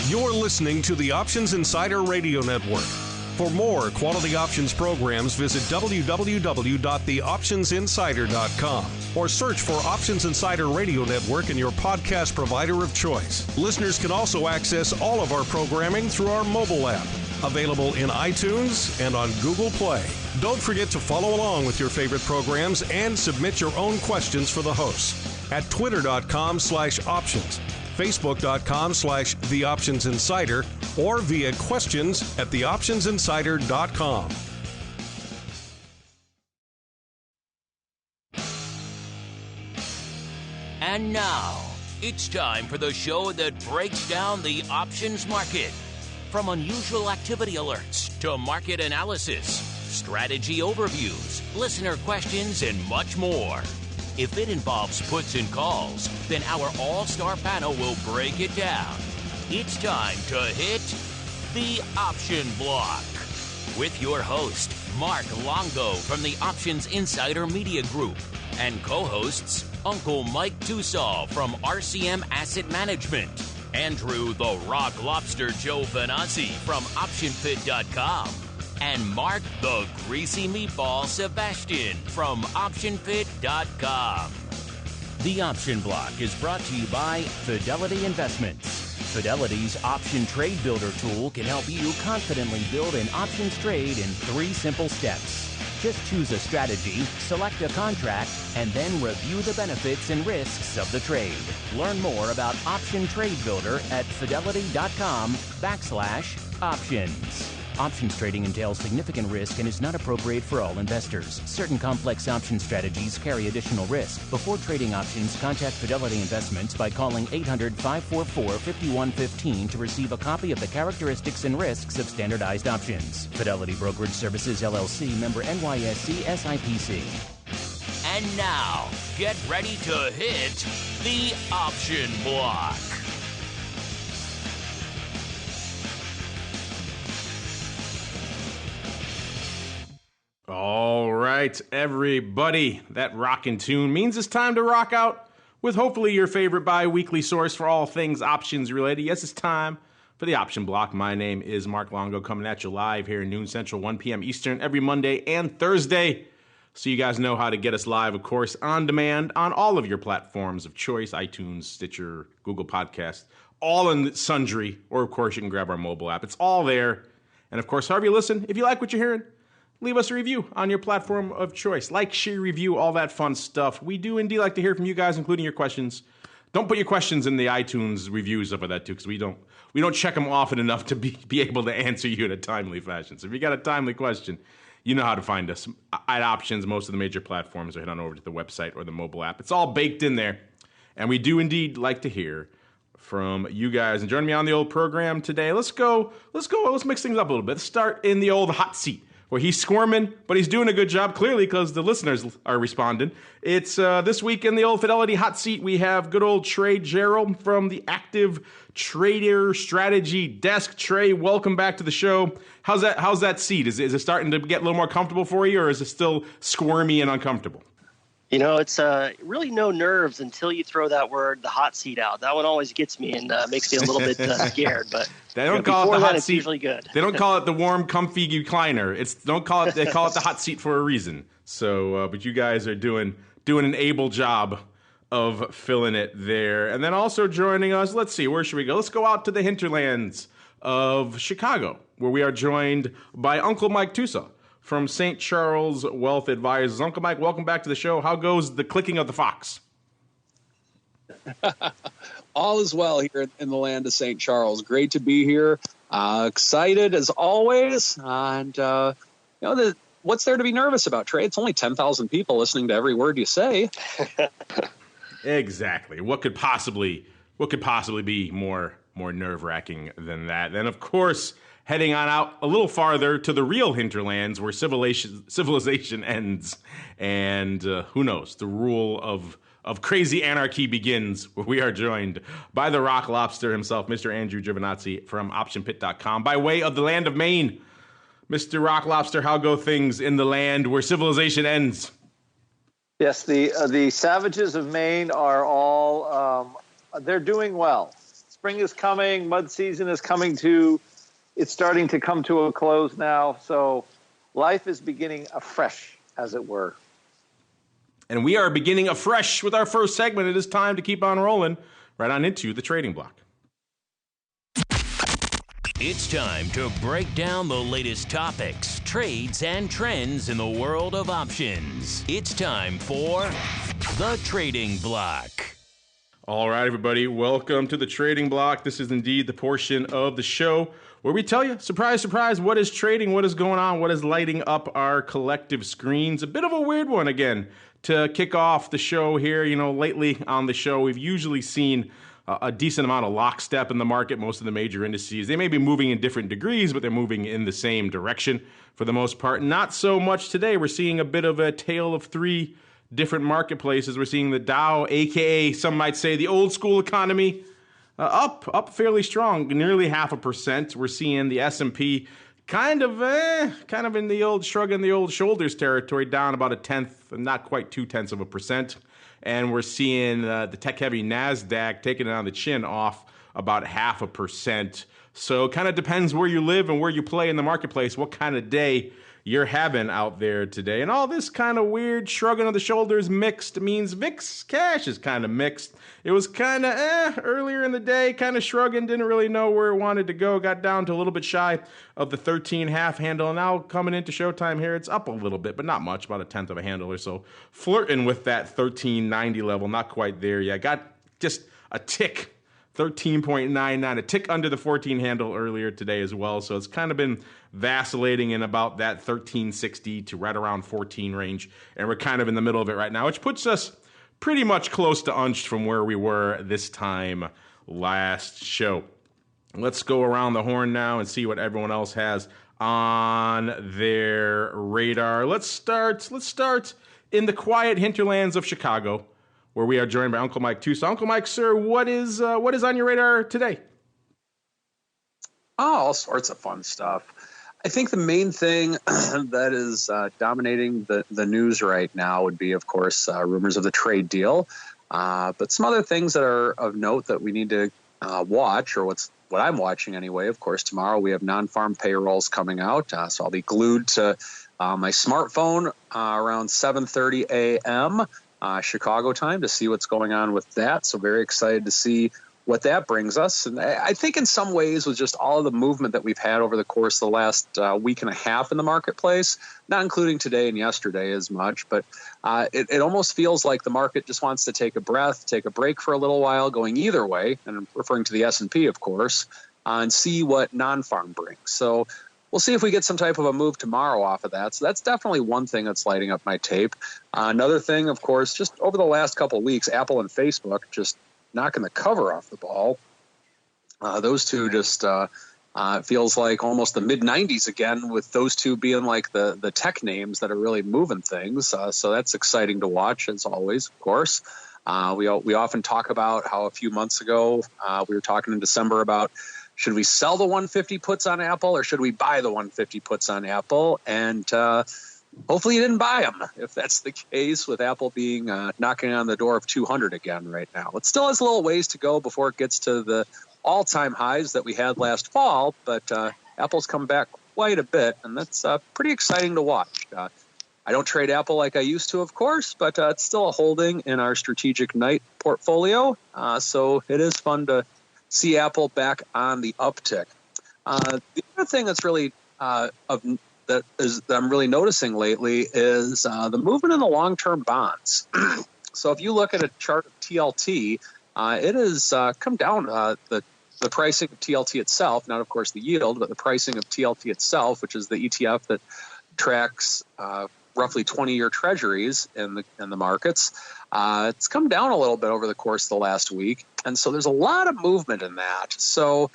You're listening to the Options Insider Radio Network. For more quality options programs, visit www.theoptionsinsider.com or search for Options Insider Radio Network in your podcast provider of choice. Listeners can also access all of our programming through our mobile app, available in iTunes and on Google Play. Don't forget to follow along with your favorite programs and submit your own questions for the hosts at twitter.com/options, facebook.com/theoptionsinsider, or via questions at theoptionsinsider.com. And now, it's time for the show that breaks down the options market. From unusual activity alerts to market analysis, strategy overviews, listener questions, and much more. If it involves puts and calls, then our all-star panel will break it down. It's time to hit the Option Block with your host, Mark Longo from the Options Insider Media Group, and co-hosts Uncle Mike Tussaw from RCM Asset Management, Andrew the Rock Lobster Joe Venazzi from OptionFit.com, and Mark the Greasy Meatball Sebastian from OptionFit.com. The Option Block is brought to you by Fidelity Investments. Fidelity's Option Trade Builder tool can help you confidently build an options trade in 3 simple steps. Just choose a strategy, select a contract, and then review the benefits and risks of the trade. Learn more about Option Trade Builder at fidelity.com/options. Options trading entails significant risk and is not appropriate for all investors. Certain complex option strategies carry additional risk. Before trading options, contact Fidelity Investments by calling 800-544-5115 to receive a copy of the characteristics and risks of standardized options. Fidelity Brokerage Services, LLC, member NYSE SIPC. And now, get ready to hit the Option Block. All right, everybody, that rockin' tune means it's time to rock out with hopefully your favorite bi-weekly source for all things options related. Yes, it's time for the Option Block. My name is Mark Longo, coming at you live here at noon Central, 1 p.m. Eastern, every Monday and Thursday. So you guys know how to get us live, of course, on demand on all of your platforms of choice, iTunes, Stitcher, Google Podcast, all in sundry, or of course you can grab our mobile app. It's all there. And of course, however you listen, if you like what you're hearing, leave us a review on your platform of choice. Like, share, review, all that fun stuff. We do indeed like to hear from you guys, including your questions. Don't put your questions in the iTunes reviews of that too, because we don't check them often enough to be able to answer you in a timely fashion. So if you got a timely question, you know how to find us at Options, most of the major platforms, or head on over to the website or the mobile app. It's all baked in there. And we do indeed like to hear from you guys. And joining me on the old program today, let's mix things up a little bit. Let's start in the old hot seat, where he's squirming, but he's doing a good job, clearly, because the listeners are responding. It's this week in the old Fidelity hot seat, we have good old Trey Gerald from the Active Trader Strategy Desk. Trey, welcome back to the show. How's that seat? Is it starting to get a little more comfortable for you, or is it still squirmy and uncomfortable? You know, it's really no nerves until you throw that word, the hot seat, out. That one always gets me and makes me a little bit scared. But they don't call it the hot seat. It's usually good. They don't call it the warm, comfy recliner. They call it the hot seat for a reason. So, but you guys are doing an able job of filling it there. And then also joining us, let's see, where should we go? Let's go out to the hinterlands of Chicago, where we are joined by Uncle Mike Tussaw from St. Charles Wealth Advisors. Uncle Mike, welcome back to the show. How goes the clicking of the fox? All is well here in the land of St. Charles. Great to be here. Excited as always. And, what's there to be nervous about, Trey? It's only 10,000 people listening to every word you say. Exactly. What could possibly be more nerve-wracking than that? Then, of course, heading on out a little farther to the real hinterlands where civilization ends, and who knows, the rule of crazy anarchy begins, where we are joined by the rock lobster himself, Mr. Andrew Giovinazzi from OptionPit.com, by way of the land of Maine. Mr. Rock Lobster, how go things in the land where civilization ends? Yes, the savages of Maine are all they're doing well. Spring is coming. Mud season is it's starting to come to a close now. So life is beginning afresh, as it were. And we are beginning afresh with our first segment. It is time to keep on rolling right on into the trading block. It's time to break down the latest topics, trades, and trends in the world of options. It's time for the Trading Block. All right, everybody, welcome to the Trading Block. This is indeed the portion of the show where we tell you, surprise, surprise, what is trading, what is going on, what is lighting up our collective screens. A bit of a weird one again to kick off the show here. You know, lately on the show, we've usually seen a decent amount of lockstep in the market. Most of the major indices, they may be moving in different degrees, but they're moving in the same direction for the most part. Not so much today. We're seeing a bit of a tale of three different marketplaces. We're seeing the Dow, aka some might say the old school economy, up fairly strong, nearly 0.5%. We're seeing the S&P kind of in the old shrugging the old shoulders territory, down about 0.1%, not quite 0.2%. And we're seeing the tech-heavy NASDAQ taking it on the chin, off about 0.5%. So it kind of depends where you live and where you play in the marketplace, what kind of day you're having out there today. And all this kind of weird shrugging of the shoulders mixed means VIX cash is kind of mixed. It was kind of earlier in the day, kind of shrugging, didn't really know where it wanted to go, got down to a little bit shy of the 13.5 handle. And now coming into showtime here, it's up a little bit, but not much, about 1/10 of a handle or so. Flirting with that 13.90 level, not quite there yet. Got just a tick, 13.99, a tick under the 14 handle earlier today as well. So it's kind of been vacillating in about that 13.60 to right around 14 range. And we're kind of in the middle of it right now, which puts us pretty much close to unched from where we were this time last show. Let's go around the horn now and see what everyone else has on their radar. Let's start in the quiet hinterlands of Chicago, where we are joined by Uncle Mike too. So, Uncle Mike, sir, what is on your radar today? Oh, all sorts of fun stuff. I think the main thing that is dominating the news right now would be, of course, rumors of the trade deal. But some other things that are of note that we need to watch, or what I'm watching anyway. Of course, tomorrow we have non-farm payrolls coming out, so I'll be glued to my smartphone around 7:30 a.m. Chicago time to see what's going on with that. So very excited to see what that brings us. And I think in some ways, with just all of the movement that we've had over the course of the last week and a half in the marketplace, not including today and yesterday as much, but it almost feels like the market just wants to take a breath, take a break for a little while, going either way, and I'm referring to the S&P, of course, and see what non-farm brings. So we'll see if we get some type of a move tomorrow off of that. So that's definitely one thing that's lighting up my tape. Another thing, of course, just over the last couple of weeks, Apple and Facebook just knocking the cover off the ball. Those two just feels like almost the mid-90s again, with those two being like the tech names that are really moving things. So that's exciting to watch, as always, of course. We often talk about how a few months ago we were talking in December about, should we sell the 150 puts on Apple or should we buy the 150 puts on Apple? And hopefully you didn't buy them, if that's the case, with Apple being knocking on the door of 200 again right now. It still has a little ways to go before it gets to the all-time highs that we had last fall, but Apple's come back quite a bit, and that's pretty exciting to watch. I don't trade Apple like I used to, of course, but it's still a holding in our strategic night portfolio, so it is fun to see Apple back on the uptick. The other thing that's really that I'm really noticing lately is the movement in the long-term bonds. So if you look at a chart of TLT, it has come down. The pricing of TLT itself, not of course the yield, but the pricing of TLT itself, which is the ETF that tracks roughly 20-year treasuries in the markets. It's come down a little bit over the course of the last week, and so there's a lot of movement in that. So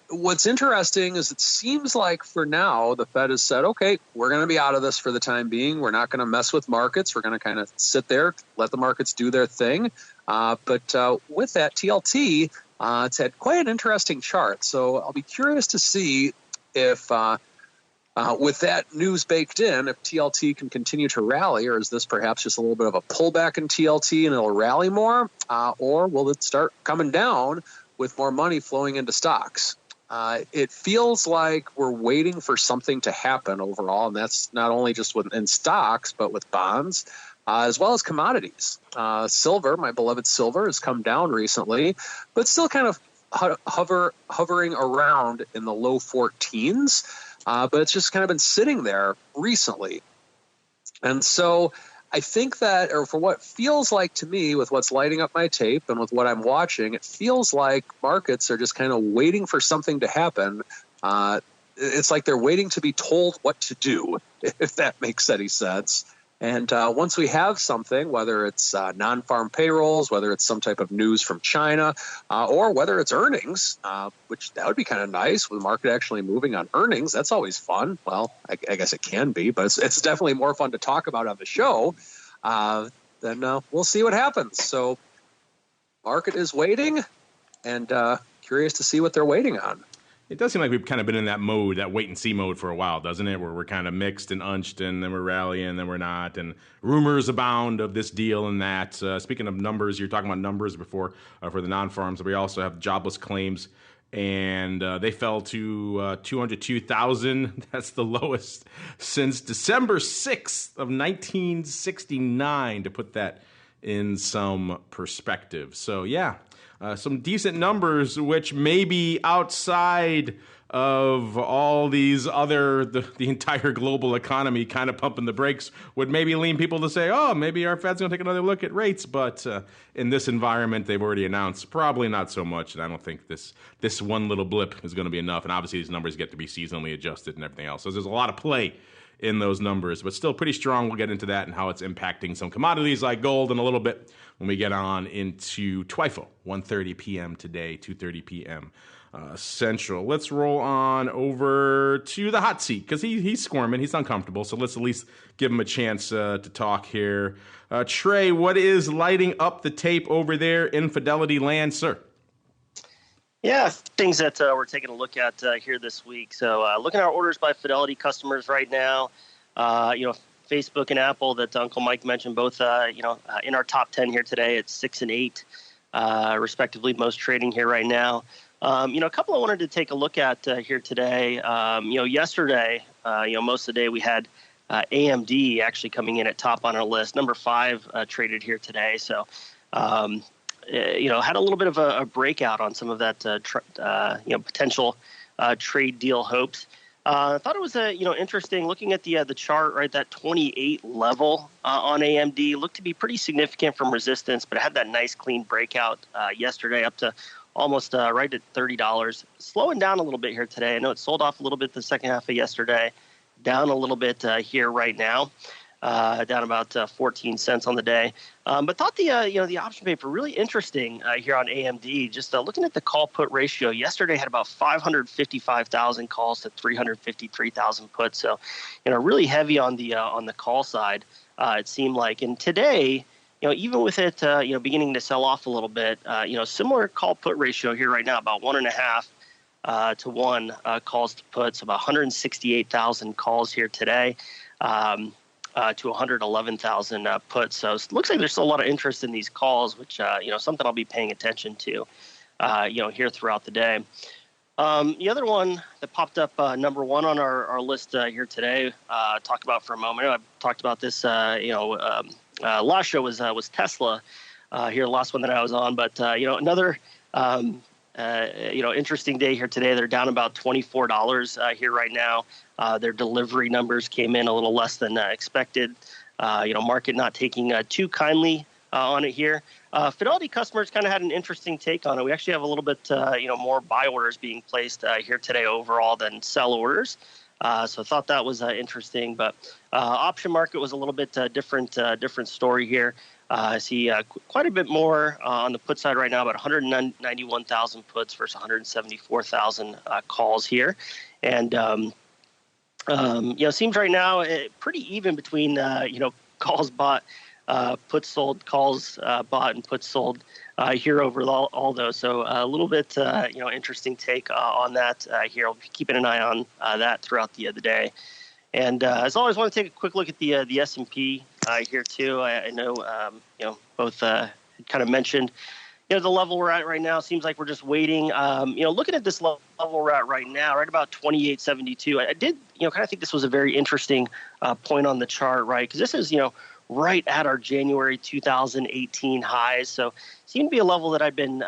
what's interesting is it seems like for now the Fed has said, okay, we're going to be out of this for the time being. We're not going to mess with markets. We're going to kind of sit there, let the markets do their thing. But with that TLT, it's had quite an interesting chart. So I'll be curious to see if with that news baked in, if TLT can continue to rally, or is this perhaps just a little bit of a pullback in TLT and it'll rally more, or will it start coming down with more money flowing into stocks. It feels like we're waiting for something to happen overall, and that's not only just in stocks, but with bonds, as well as commodities. Silver, my beloved silver, has come down recently, but still kind of hovering around in the low 14s, but it's just kind of been sitting there recently. And so I think that, or for what feels like to me, with what's lighting up my tape and with what I'm watching, it feels like markets are just kind of waiting for something to happen. It's like they're waiting to be told what to do, if that makes any sense. And once we have something, whether it's non-farm payrolls, whether it's some type of news from China, or whether it's earnings, which that would be kind of nice, with the market actually moving on earnings, that's always fun. Well, I guess it can be, but it's definitely more fun to talk about on the show. Then we'll see what happens. So market is waiting, and curious to see what they're waiting on. It does seem like we've kind of been in that mode, that wait-and-see mode for a while, doesn't it? Where we're kind of mixed and unched, and then we're rallying, then we're not, and rumors abound of this deal and that. Speaking of numbers, you're talking about numbers before for the non-farms. We also have jobless claims, and they fell to 202,000. That's the lowest since December 6th of 1969, to put that in some perspective. So, yeah. Some decent numbers, which may be outside of all these other, the entire global economy kind of pumping the brakes, would maybe lean people to say, oh, maybe our Fed's going to take another look at rates. But in this environment, they've already announced probably not so much. And I don't think this one little blip is going to be enough. And obviously, these numbers get to be seasonally adjusted and everything else. So there's a lot of play in those numbers, but still pretty strong. We'll get into that and how it's impacting some commodities like gold in a little bit when we get on into TWIFO, 1:30 p.m. today, 2:30 p.m. Central. Let's roll on over to the hot seat, because he's squirming. He's uncomfortable, so let's at least give him a chance to talk here. Trey, what is lighting up the tape over there in Fidelity land, sir? Yeah, things that we're taking a look at here this week. So looking at our orders by Fidelity customers right now, Facebook and Apple that Uncle Mike mentioned, both, in our top 10 here today at 6 and 8, respectively, most trading here right now. A couple I wanted to take a look at here today. Yesterday, most of the day we had AMD actually coming in at top on our list. Number 5 traded here today. So, had a little bit of a breakout on some of that, potential trade deal hopes. I thought it was interesting looking at the chart, right? That 28 level on AMD looked to be pretty significant from resistance, but it had that nice clean breakout yesterday up to almost right at $30. Slowing down a little bit here today. I know it sold off a little bit the second half of yesterday, down a little bit here right now. Down about 14 cents on the day. But thought the option paper really interesting here on AMD. Just looking at the call put ratio, yesterday had about 555,000 calls to 353,000 puts. So, really heavy on the call side. It seemed like, and today, even with it, beginning to sell off a little bit, similar call put ratio here right now, about 1.5 to 1 calls to puts, about 168,000 calls here today. To 111,000 puts. So it looks like there's still a lot of interest in these calls, which, something I'll be paying attention to, here throughout the day. The other one that popped up number 1 on our list here today, talk about for a moment. I've talked about this, last show was Tesla here, the last one that I was on. But, another, interesting day here today. They're down about $24 here right now. Their delivery numbers came in a little less than expected. Market not taking too kindly on it here. Fidelity customers kind of had an interesting take on it. We actually have a little bit, more buy orders being placed here today overall than sell orders. So I thought that was interesting. But option market was a little bit different story here. I see quite a bit more on the put side right now, about 191,000 puts versus 174,000 calls here. And, seems right now pretty even between, calls bought, puts sold, calls bought and puts sold here over all those. So a little bit, interesting take on that here. I'll be keeping an eye on that throughout the day. And as always, I want to take a quick look at the S&P here too. I know, both kind of mentioned, the level we're at right now seems like we're just waiting. Looking at this level we're at right now, right about 28.72. I did, kind of think this was a very interesting point on the chart, right? Because this is, right at our January 2018 highs. So seemed to be a level that I've been,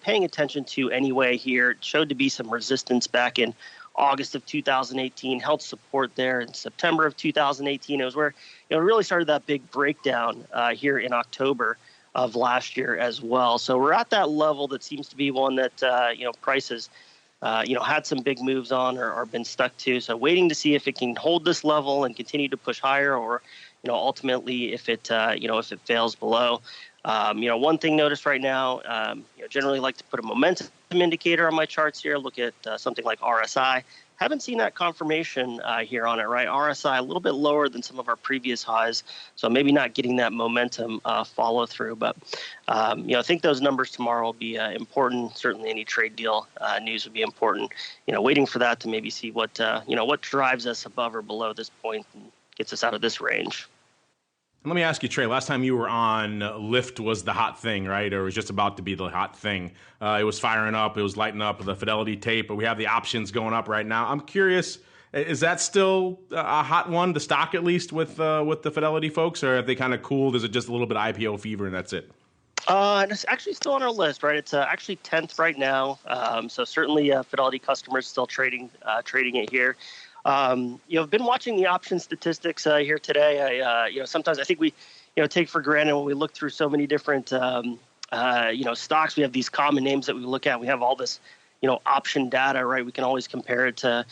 paying attention to anyway here. It showed to be some resistance back in August of 2018, held support there in September of 2018. It was where, it really started that big breakdown here in October of last year as well. So we're at that level that seems to be one that, prices, had some big moves on or been stuck to. So waiting to see if it can hold this level and continue to push higher, or, ultimately if it, if it fails below. One thing noticed right now, generally like to put a momentum indicator on my charts here, look at something like RSI. Haven't seen that confirmation here on it, right? RSI a little bit lower than some of our previous highs, so maybe not getting that momentum follow through. But I think those numbers tomorrow will be important. Certainly, any trade deal news would be important. Waiting for that to maybe see what what drives us above or below this point and gets us out of this range. And let me ask you, Trey, last time you were on, LYFT was the hot thing, right? Or it was just about to be the hot thing. It was firing up. It was lighting up the Fidelity tape, but we have the options going up right now. I'm curious, is that still a hot one, the stock at least, with the Fidelity folks, or have they kind of cooled? Is it just a little bit of IPO fever and that's it? It's actually still on our list, right? It's actually 10th right now. So certainly Fidelity customers still trading it here. I've been watching the option statistics here today. Sometimes I think we, take for granted when we look through so many different, stocks. We have these common names that we look at. We have all this, option data, right? We can always compare it to,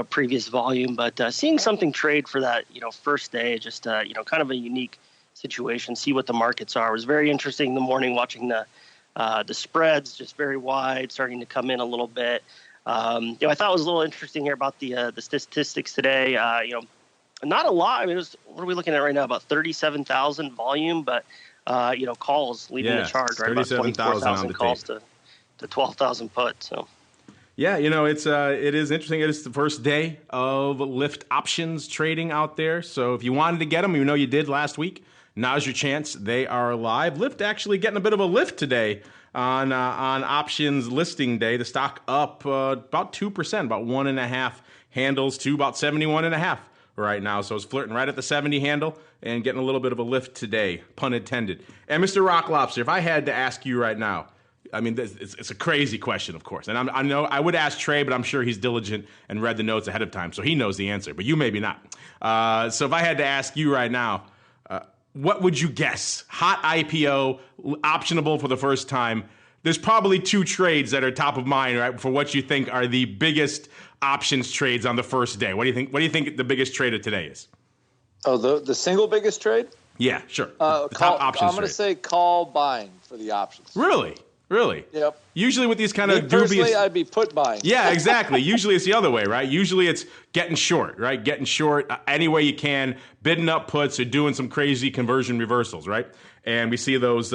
previous volume. But seeing something trade for that, first day, just, kind of a unique situation. See what the markets are. It was very interesting in the morning watching the spreads just very wide, starting to come in a little bit. I thought it was a little interesting here about the statistics today. Not a lot. I mean, what are we looking at right now? About 37,000 volume, but calls leading the charge, right? About 24,000 calls to 12,000 puts. So. Yeah, it is interesting. It is the first day of LYFT Options trading out there. So if you wanted to get them, you did last week, now's your chance. They are live. LYFT actually getting a bit of a lift today. On options listing day, the stock up about 2%, about 1.5 handles to about 71.5 right now. So it's flirting right at the 70 handle and getting a little bit of a lift today, pun intended. And Mr. Rock Lobster, if I had to ask you right now, I mean, it's a crazy question, of course. And I know I would ask Trey, but I'm sure he's diligent and read the notes ahead of time, so he knows the answer. But you maybe not. So if I had to ask you right now, what would you guess? Hot IPO, optionable for the first time. There's probably two trades that are top of mind, right, for what you think are the biggest options trades on the first day. What do you think? What do you think the biggest trade of today is? Oh, the single biggest trade? Yeah, sure. The top options. I'm going to say call buying for the options. Really? Yep. Usually with these kind of personally, I'd be put buying. Yeah, exactly. Usually it's the other way, right? Usually it's getting short, right? Getting short any way you can, bidding up puts or doing some crazy conversion reversals, right? And we see those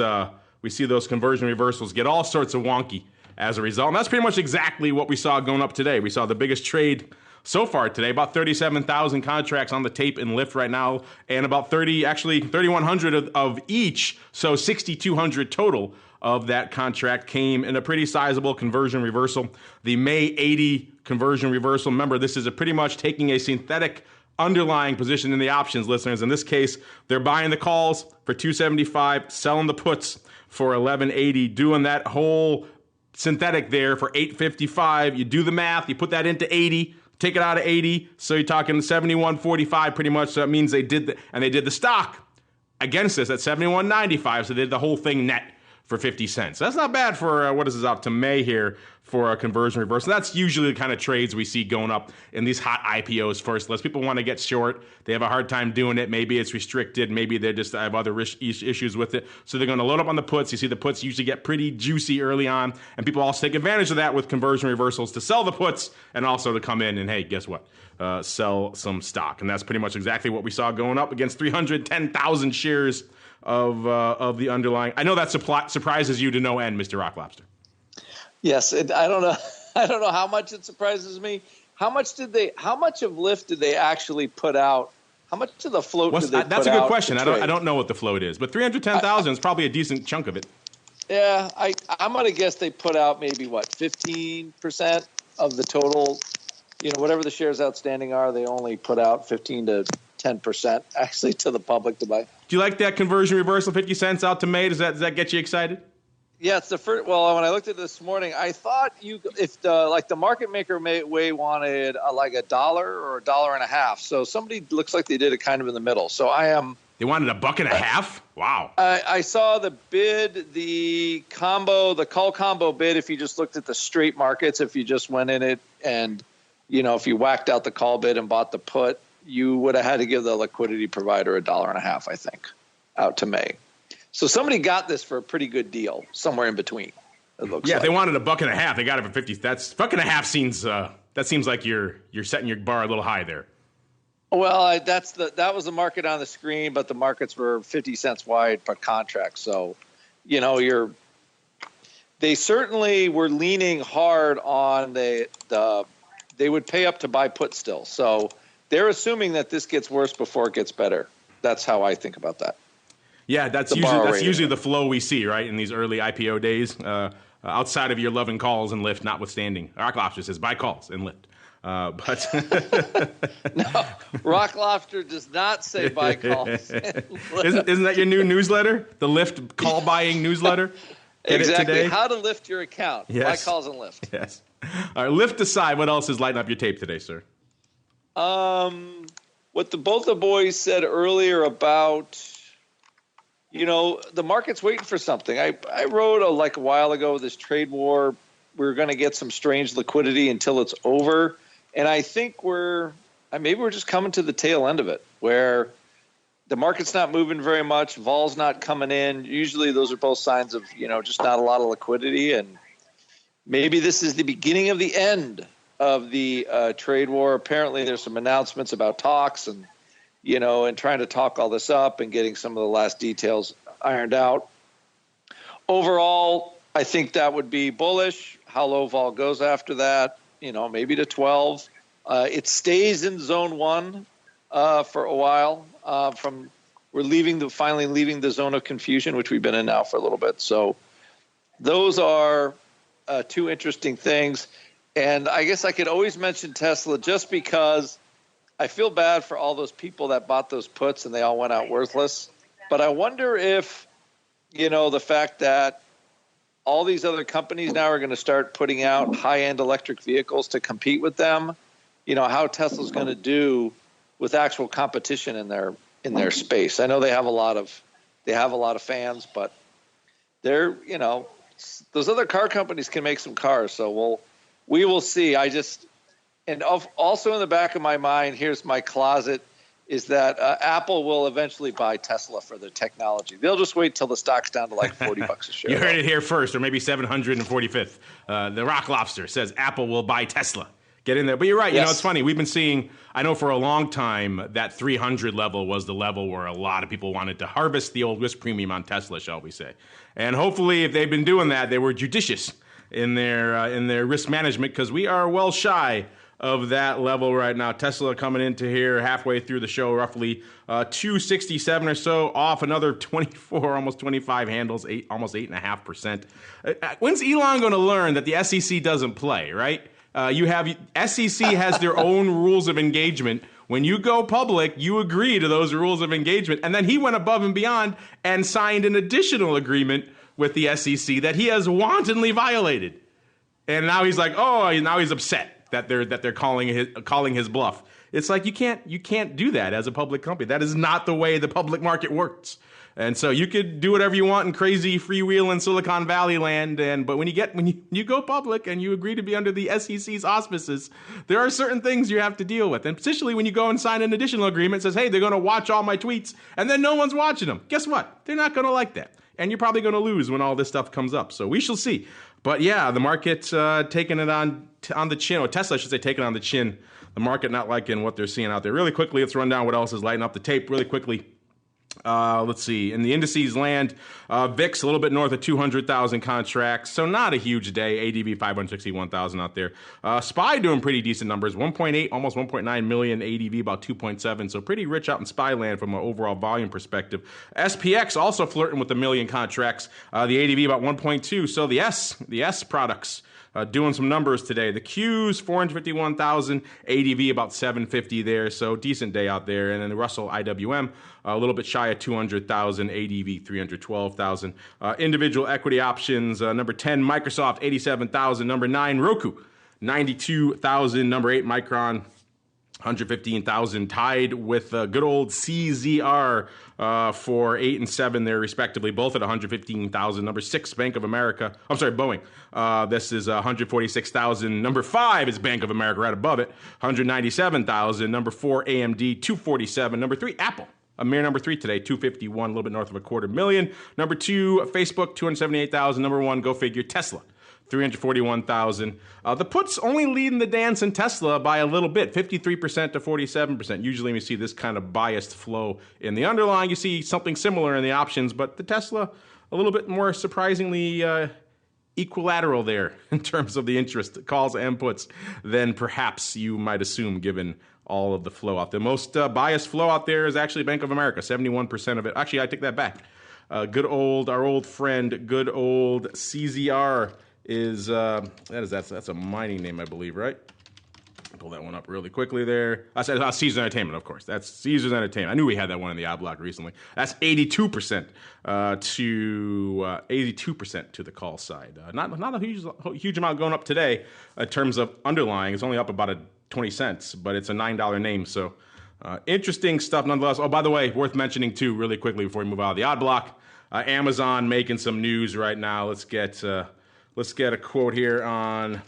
conversion reversals get all sorts of wonky as a result. And that's pretty much exactly what we saw going up today. We saw the biggest trade so far today, about 37,000 contracts on the tape in LYFT right now, and about 3,100 of each, so 6,200 total of that contract came in a pretty sizable conversion reversal. The May 80 conversion reversal, remember, this is pretty much taking a synthetic underlying position in the options, listeners. In this case, they're buying the calls for 275, selling the puts for 1180, doing that whole synthetic there for 855. You do the math, you put that into 80, take it out of 80, so you're talking 71.45 pretty much. So that means they did the stock against this at 71.95, so they did the whole thing net for 50 cents. That's not bad for, what is this, up to May here for a conversion reversal. That's usually the kind of trades we see going up in these hot IPOs first list. People want to get short. They have a hard time doing it. Maybe it's restricted. Maybe they just have other issues with it. So they're going to load up on the puts. You see the puts usually get pretty juicy early on, and people also take advantage of that with conversion reversals to sell the puts and also to come in and, hey, guess what? Sell some stock. And that's pretty much exactly what we saw going up against 310,000 shares of the underlying. I know that surprises you to no end, Mr. Rock Lobster. Yes, I don't know how much it surprises me. How much of LYFT did they actually put out? How much of the float did they put out? That's a good question. I don't know what the float is, but 310,000 is probably a decent chunk of it. Yeah, I'm going to guess they put out maybe, 15% of the total, whatever the shares outstanding are, they only put out 15 to 10% actually to the public to buy. Do you like that conversion reversal, 50 cents out to May? Does that get you excited? Yeah, it's the first. Well, when I looked at this morning, I thought if the market maker wanted like $1 or $1.50. So somebody looks like they did it kind of in the middle. So They wanted $1.50? Wow. I saw the bid, the call combo bid. If you just looked at the straight markets, if you just went in it and, if you whacked out the call bid and bought the put, you would have had to give the liquidity provider $1.50, I think, out to May. So somebody got this for a pretty good deal, somewhere in between. It looks like. They wanted $1.50. They got it for 50. That's $1.50 seems that seems like you're setting your bar a little high there. Well, that was the market on the screen, but the markets were 50 cents wide per contract. So, they certainly were leaning hard on they would pay up to buy put still. So they're assuming that this gets worse before it gets better. That's how I think about that. Yeah, that's usually the flow we see, right, in these early IPO days, outside of your love and calls and LYFT notwithstanding. Rock Lobster says buy calls and LYFT. But no, Rock Lobster does not say buy calls. Isn't that your new newsletter? The LYFT call buying newsletter? Exactly. How to lift your account. Yes. Buy calls and LYFT. Yes. All right, LYFT aside, what else is lighting up your tape today, sir? What both the boys said earlier about, the market's waiting for something. I wrote a while ago, this trade war, we're going to get some strange liquidity until it's over. And I think maybe we're just coming to the tail end of it, where the market's not moving very much, vol's not coming in. Usually those are both signs of, just not a lot of liquidity. And maybe this is the beginning of the end of the trade war. Apparently there's some announcements about talks and, and trying to talk all this up and getting some of the last details ironed out. Overall, I think that would be bullish. How low vol goes after that, maybe to 12. It stays in zone 1 for a while. We're finally leaving the zone of confusion, which we've been in now for a little bit. So those are two interesting things. And I guess I could always mention Tesla just because I feel bad for all those people that bought those puts and they all went out worthless. But I wonder if, the fact that all these other companies now are going to start putting out high-end electric vehicles to compete with them, how Tesla's going to do with actual competition in their space. I know they have a lot of fans, but they're, those other car companies can make some cars. So we will see. Also in the back of my mind, here's my closet, is that Apple will eventually buy Tesla for their technology. They'll just wait till the stock's down to like $40 a share. You heard it here first, or maybe 745th. The Rock Lobster says Apple will buy Tesla. Get in there. But you're right. Yes. It's funny. We've been seeing, I know for a long time, that 300 level was the level where a lot of people wanted to harvest the old risk premium on Tesla, shall we say. And hopefully, if they've been doing that, they were judicious in their risk management, because we are well shy of that level right now. Tesla coming into here halfway through the show, roughly 267 or so, off another 24, almost 25 handles, almost 8.5%. When's Elon going to learn that the SEC doesn't play, right? SEC has their own rules of engagement. When you go public, you agree to those rules of engagement. And then he went above and beyond and signed an additional agreement with the SEC that he has wantonly violated. And now he's like, now he's upset that they're calling his bluff. It's like you can't do that as a public company. That is not the way the public market works. And so you could do whatever you want in crazy freewheel in Silicon Valley land, but when you go public and you agree to be under the SEC's auspices, there are certain things you have to deal with. And particularly when you go and sign an additional agreement that says, hey, they're going to watch all my tweets, and then no one's watching them. Guess what? They're not going to like that. And you're probably going to lose when all this stuff comes up. So we shall see. But yeah, the market's taking it on the chin, or Tesla, I should say, taking it on the chin. The market not liking what they're seeing out there. Really quickly, let's run down what else is lighting up the tape really quickly. Let's see. In the indices land, VIX a little bit north of 200,000 contracts, so not a huge day. ADV 561,000 out there. SPY doing pretty decent numbers, 1.8, almost 1.9 million. ADV about 2.7, so pretty rich out in SPY land from an overall volume perspective. SPX also flirting with a million contracts. The ADV about 1.2, so the S products doing some numbers today. The Qs, 451,000, ADV about 750 there, so decent day out there. And then the Russell IWM, a little bit shy of 200,000, ADV 312,000. Individual equity options, number 10, Microsoft, 87,000. Number 9, Roku, 92,000. Number 8, Micron, 115,000, tied with good old CZR for 8 and 7 there, respectively, both at 115,000. Number 6, Bank of America. I'm sorry, Boeing. This is 146,000. Number 5 is Bank of America, right above it, 197,000. Number 4, AMD, 247. Number 3, Apple. A mere number 3 today, 251, a little bit north of $250,000. Number 2, Facebook, 278,000. Number 1, go figure, Tesla, 341,000. The puts only leading the dance in Tesla by a little bit, 53% to 47%. Usually we see this kind of biased flow in the underlying. You see something similar in the options, but the Tesla, a little bit more surprisingly equilateral there in terms of the interest, calls and puts, than perhaps you might assume given all of the flow out there. Most biased flow out there is actually Bank of America, 71% of it. Actually, I take that back. Our old friend, good old CZR that's a mining name, I believe, right? Pull that one up really quickly there. I said Caesars Entertainment, of course. That's Caesars Entertainment. I knew we had that one in the odd block recently. That's 82% to the call side. Not a huge amount going up today in terms of underlying. It's only up about 20 cents, but it's a $9 name. So interesting stuff nonetheless. Oh, by the way, worth mentioning too, really quickly before we move out of the odd block. Amazon making some news right now. Let's get a quote here on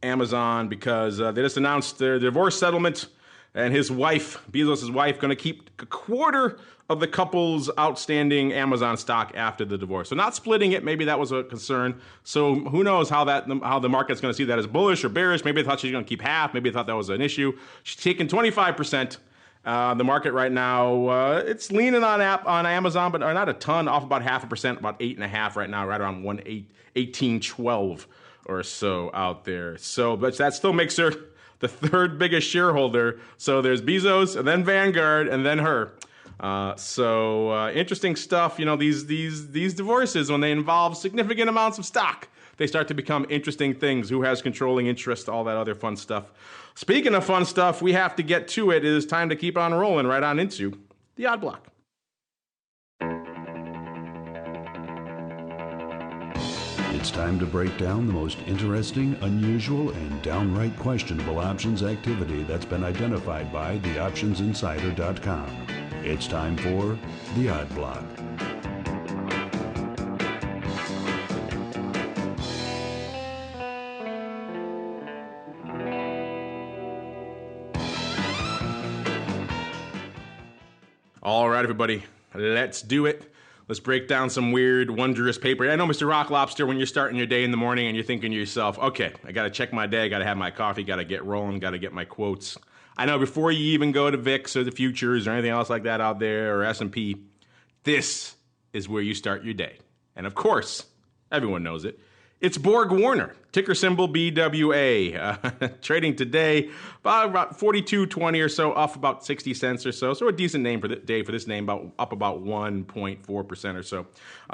Amazon because they just announced their divorce settlement, and his wife, Bezos' wife, going to keep a quarter of the couple's outstanding Amazon stock after the divorce. So not splitting it. Maybe that was a concern. So who knows how the market's going to see that as bullish or bearish. Maybe they thought she's going to keep half. Maybe they thought that was an issue. She's taking 25%. The market right now, it's leaning on Amazon, but not a ton, off about 0.5%, about 8.5 right now, right around 18.12 or so out there. So, but that still makes her the third biggest shareholder. So there's Bezos, and then Vanguard, and then her. Interesting stuff. You know, these divorces, when they involve significant amounts of stock, they start to become interesting things. Who has controlling interest, all that other fun stuff. Speaking of fun stuff, we have to get to it. It is time to keep on rolling right on into the odd block. It's time to break down the most interesting, unusual, and downright questionable options activity that's been identified by theoptionsinsider.com. It's time for the odd block. All right, everybody, let's do it. Let's break down some weird, wondrous paper. I know, Mr. Rock Lobster, when you're starting your day in the morning and you're thinking to yourself, okay, I got to check my day, got to have my coffee, got to get rolling, got to get my quotes. I know before you even go to VIX or the futures or anything else like that out there or S&P, this is where you start your day. And of course, everyone knows it. It's BorgWarner, ticker symbol BWA. Trading today about 42.20 or so, off about 60 cents or so. So a decent name for the day for this name, up about 1.4% or so.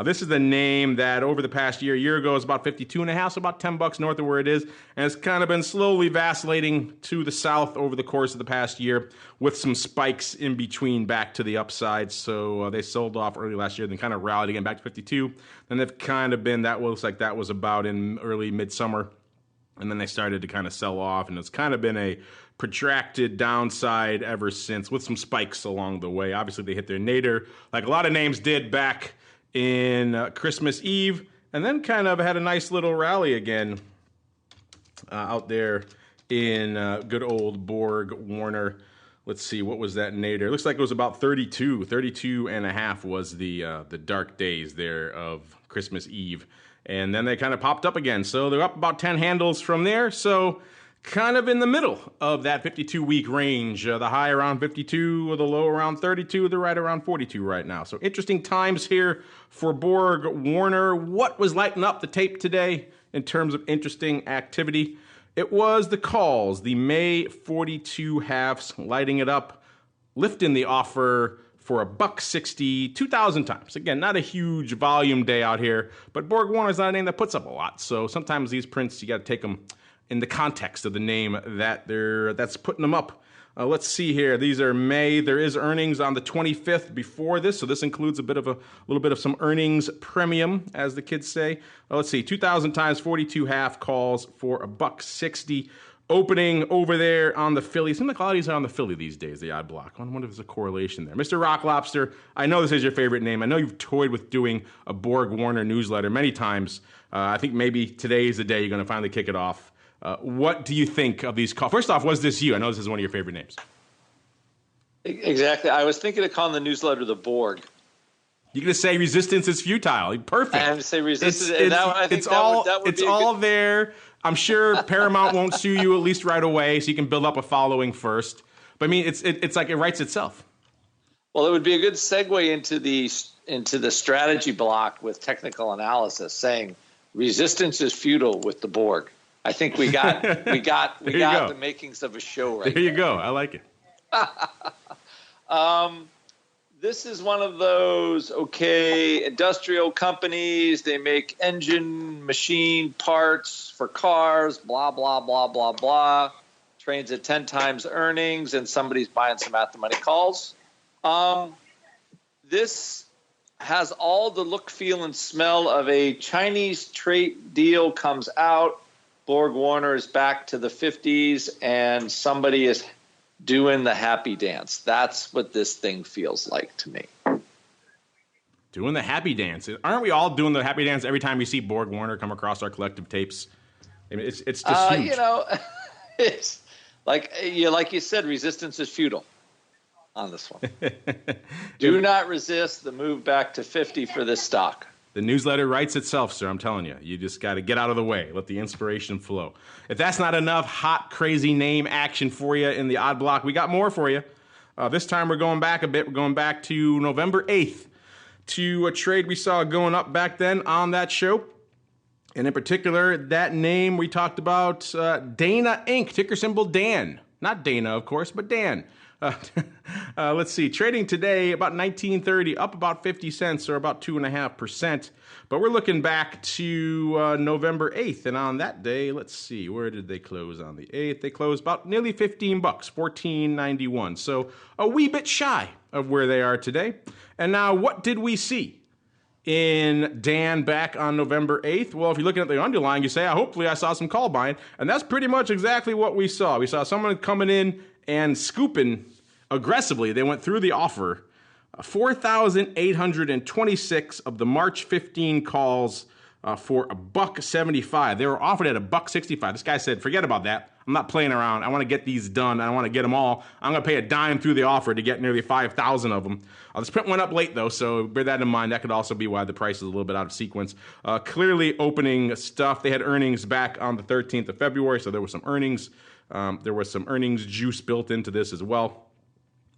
This is the name that over the past year ago, is about 52.5, so about $10 north of where it is. And it's kind of been slowly vacillating to the south over the course of the past year with some spikes in between back to the upside. So they sold off early last year, then kind of rallied again back to 52. Then they've kind of been, that looks like that was about in early midsummer, and then they started to kind of sell off, and it's kind of been a protracted downside ever since with some spikes along the way. Obviously, they hit their nadir like a lot of names did back in Christmas Eve, and then kind of had a nice little rally again out there in good old BorgWarner. Let's see, what was that nadir? It looks like it was about 32 and a half was the dark days there of Christmas Eve. And then they kind of popped up again. So they're up about 10 handles from there. So kind of in the middle of that 52-week range. The high around 52, the low around 32, the right around 42 right now. So interesting times here for BorgWarner. What was lighting up the tape today in terms of interesting activity? It was the calls, the May 42 halves, lighting it up, lifting the offer for $1.60 2,000 times. Again, not a huge volume day out here, but BorgWarner is not a name that puts up a lot. So sometimes these prints, you got to take them in the context of the name that's putting them up. Let's see here. These are May. There is earnings on the 25th before this, so this includes a little bit of some earnings premium, as the kids say. Let's see, 2,000 times 42 half calls for $1.60. Opening over there on the Philly. Seems like a lot of these are on the Philly these days, the odd block. I wonder if there's a correlation there. Mr. Rock Lobster, I know this is your favorite name. I know you've toyed with doing a BorgWarner newsletter many times. I think maybe today is the day you're going to finally kick it off. What do you think of these calls? First off, was this you? I know this is one of your favorite names. Exactly. I was thinking of calling the newsletter the Borg. You're going to say resistance is futile. Perfect. I have to say resistance. It's all there. I'm sure Paramount won't sue you at least right away, so you can build up a following first. But I mean, it's like it writes itself. Well, it would be a good segue into the strategy block with technical analysis, saying resistance is futile with the Borg. I think we got the makings of a show right there. You go. I like it. This is one of those, industrial companies. They make engine, machine parts for cars, blah, blah, blah, blah, blah. Trades at 10 times earnings, and somebody's buying some at-the-money calls. This has all the look, feel, and smell of a Chinese trade deal comes out. BorgWarner is back to the 50s, and somebody is doing the happy dance. That's what this thing feels like to me. Doing the happy dance. Aren't we all doing the happy dance every time we see BorgWarner come across our collective tapes? I mean, it's just huge. It's like you said, resistance is futile on this one. Do not resist the move back to 50 for this stock. The newsletter writes itself, sir. I'm telling you. You just got to get out of the way. Let the inspiration flow. If that's not enough hot, crazy name action for you in the odd block, we got more for you. This time we're going back a bit. We're going back to November 8th to a trade we saw going up back then on that show. And in particular, that name we talked about, Dana Inc., ticker symbol Dan. Not Dana, of course, but Dan. Let's see. Trading today about 1930, up about 50 cents or about 2.5%. But we're looking back to November 8th. And on that day, let's see. Where did they close on the 8th? They closed about nearly $15, $14.91. So a wee bit shy of where they are today. And now what did we see in Dan back on November 8th? Well, if you're looking at the underlying, you say, hopefully I saw some call buying. And that's pretty much exactly what we saw. We saw someone coming in and scooping aggressively. They went through the offer. 4,826 of the March 15 calls for $1.75. They were offered at $1.65. This guy said, forget about that. I'm not playing around. I want to get these done. I want to get them all. I'm going to pay a dime through the offer to get nearly 5,000 of them. This print went up late, though, so bear that in mind. That could also be why the price is a little bit out of sequence. Clearly opening stuff. They had earnings back on the 13th of February, so there was some earnings. There was some earnings juice built into this as well.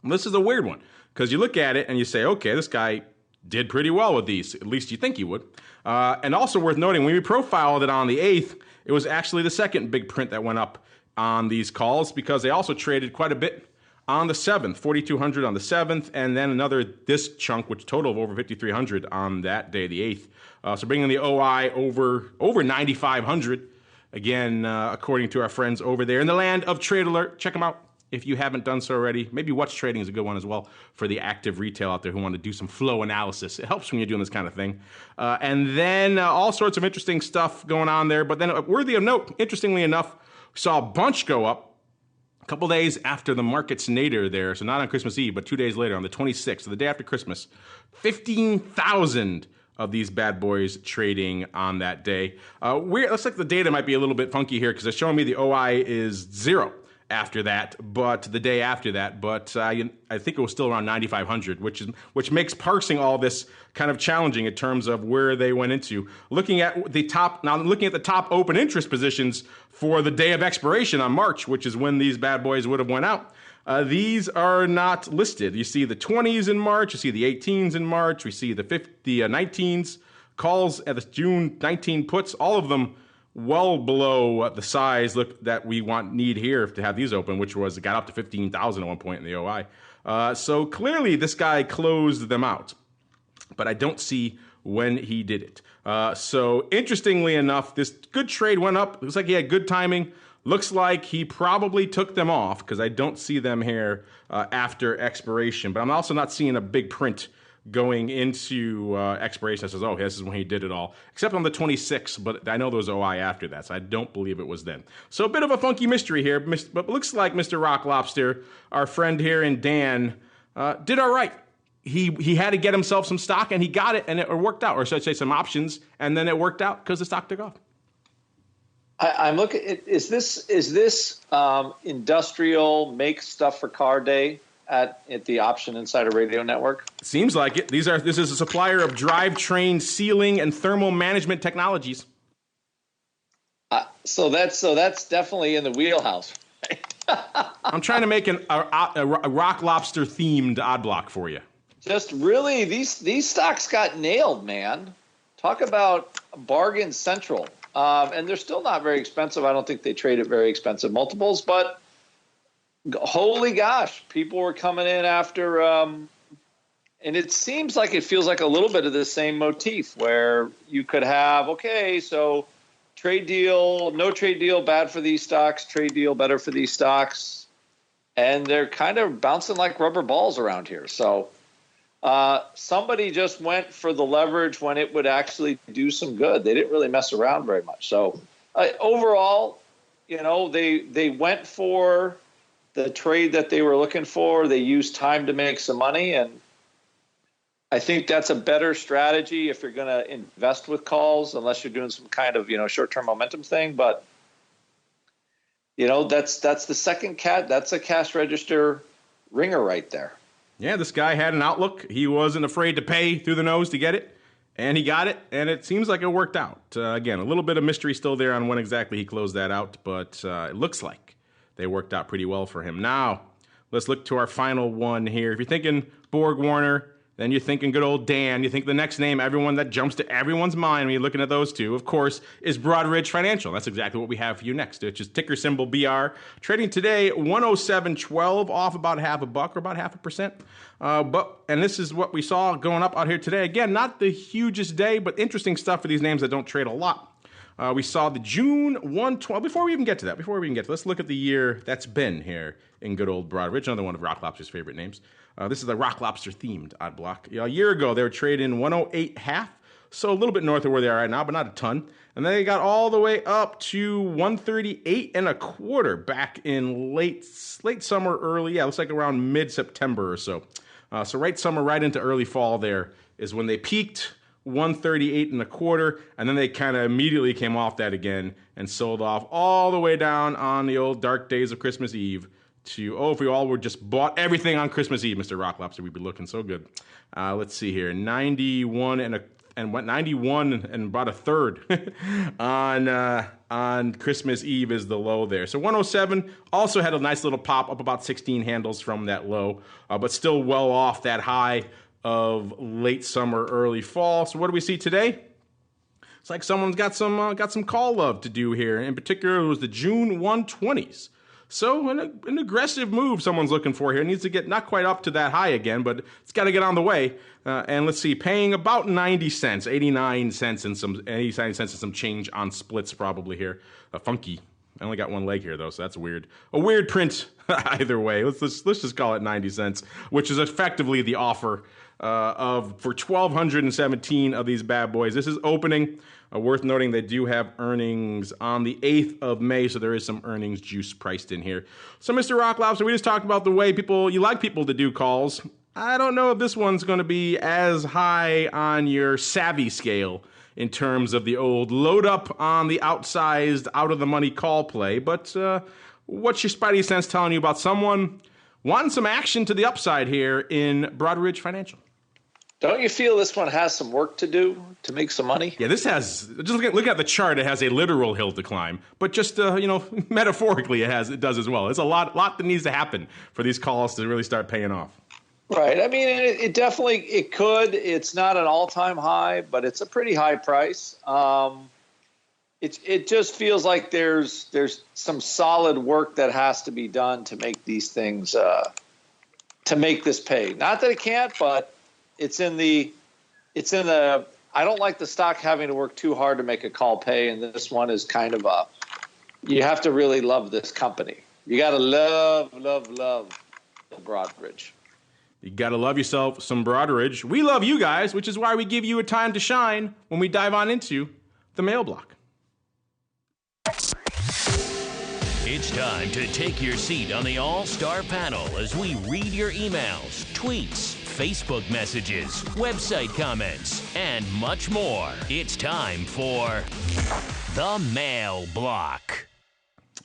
And this is a weird one because you look at it and you say, okay, this guy did pretty well with these. At least you think he would. And also worth noting, when we profiled it on the 8th, it was actually the second big print that went up on these calls because they also traded quite a bit on the 7th, 4,200 on the 7th, and then another this chunk, which total of over 5,300 on that day, the 8th. So bringing the OI over 9,500. Again, according to our friends over there in the land of Trade Alert. Check them out if you haven't done so already. Maybe What's Trading is a good one as well for the active retail out there who want to do some flow analysis. It helps when you're doing this kind of thing. And then all sorts of interesting stuff going on there. But then worthy of note, interestingly enough, we saw a bunch go up a couple days after the market's nadir there. So not on Christmas Eve, but 2 days later on the 26th, so the day after Christmas. 15,000 of these bad boys trading on that day. Looks like the data might be a little bit funky here because it's showing me the OI is 0 after that, but the day after that, but I think it was still around 9,500, which makes parsing all this kind of challenging in terms of where they went into. Looking at the top open interest positions for the day of expiration on March, which is when these bad boys would have went out. These are not listed. You see the 20s in March, you see the 18s in March, we see the 19s calls at the June 19 puts, all of them well below the size that we need here to have these open, which got up to 15,000 at one point in the OI. So clearly this guy closed them out, but I don't see when he did it. So interestingly enough, this good trade went up. Looks like he had good timing. Looks like he probably took them off because I don't see them here after expiration. But I'm also not seeing a big print going into expiration that says, oh, this is when he did it all, except on the 26th, but I know there was OI after that, so I don't believe it was then. So a bit of a funky mystery here, but it looks like Mr. Rock Lobster, our friend here in Dan, did all right. He had to get himself some stock, and he got it, and it worked out, or should I say some options, and then it worked out because the stock took off. I'm looking. Is this industrial make stuff for car day at the Option Insider Radio Network? Seems like it. This is a supplier of drivetrain sealing and thermal management technologies. So that's definitely in the wheelhouse. I'm trying to make a Rock Lobster themed odd block for you. Just really, these stocks got nailed, man. Talk about bargain central. And they're still not very expensive. I don't think they trade at very expensive multiples, but holy gosh, people were coming in after, and it seems like it feels like a little bit of the same motif where you could have, okay, so trade deal, no trade deal, bad for these stocks, trade deal, better for these stocks. And they're kind of bouncing like rubber balls around here. So somebody just went for the leverage when it would actually do some good. They didn't really mess around very much. So overall, they went for the trade that they were looking for. They used time to make some money, and I think that's a better strategy if you're going to invest with calls, unless you're doing some kind of short-term momentum thing. But that's the second that's a cash register ringer right there. Yeah, this guy had an outlook. He wasn't afraid to pay through the nose to get it, and he got it, and it seems like it worked out. Again, a little bit of mystery still there on when exactly he closed that out, but it looks like they worked out pretty well for him. Now, let's look to our final one here. If you're thinking BorgWarner, then you're thinking good old Dan. You think the next name, everyone that jumps to everyone's mind when you're looking at those two, of course, is Broadridge Financial. That's exactly what we have for you next, which is ticker symbol BR. Trading today 107.12, off about $0.50 or about 0.5%. And this is what we saw going up out here today. Again, not the hugest day, but interesting stuff for these names that don't trade a lot. We saw the June 112. Before we even get to that, let's look at the year that's been here in good old Broadridge, another one of Rock Lobster's favorite names. This is a Rock Lobster themed odd block. A year ago, they were trading 108.5, so a little bit north of where they are right now, but not a ton. And then they got all the way up to 138.25 back in late summer, looks like around mid-September or so. So right summer, right into early fall there is when they peaked. 138.25, and then they kind of immediately came off that again and sold off all the way down on the old dark days of Christmas Eve to, if we all were just bought everything on Christmas Eve, Mr. Rock Lobster, we'd be looking so good. Let's see here, 91 and about a third on Christmas Eve is the low there. So 107 also had a nice little pop up about 16 handles from that low, but still well off that high of late summer, early fall. So what do we see today? It's like someone's got some call love to do here. In particular, it was the June 120s. So an aggressive move someone's looking for here. It needs to get not quite up to that high again, but it's got to get on the way. And let's see, paying about 90 cents, 89 cents and some change on splits probably here. Funky. I only got one leg here though, so that's weird. A weird print either way. Let's just call it 90 cents, which is effectively the offer for 1,217 of these bad boys. This is opening. Worth noting, they do have earnings on the 8th of May, so there is some earnings juice priced in here. So, Mr. Rock Lobster, we just talked about the way you like people to do calls. I don't know if this one's going to be as high on your savvy scale in terms of the old load up on the outsized, out of the money call play, but what's your spidey sense telling you about someone wanting some action to the upside here in Broadridge Financial? Don't you feel this one has some work to do to make some money? Yeah, this has, just look at the chart, it has a literal hill to climb, but just, metaphorically it does as well. It's a lot that needs to happen for these calls to really start paying off. Right. I mean, it definitely, it could. It's not an all-time high, but it's a pretty high price. It just feels like there's some solid work that has to be done to make these things, to make this pay. Not that it can't, but it's in the I don't like the stock having to work too hard to make a call pay, and this one is kind of you have to really love this company. You got to love Broadridge. You got to love yourself some Broadridge. We love you guys, which is why we give you a time to shine when we dive on into the mail block. It's time to take your seat on the All-Star panel as we read your emails, tweets, Facebook messages, website comments, and much more. It's time for the Mail Block.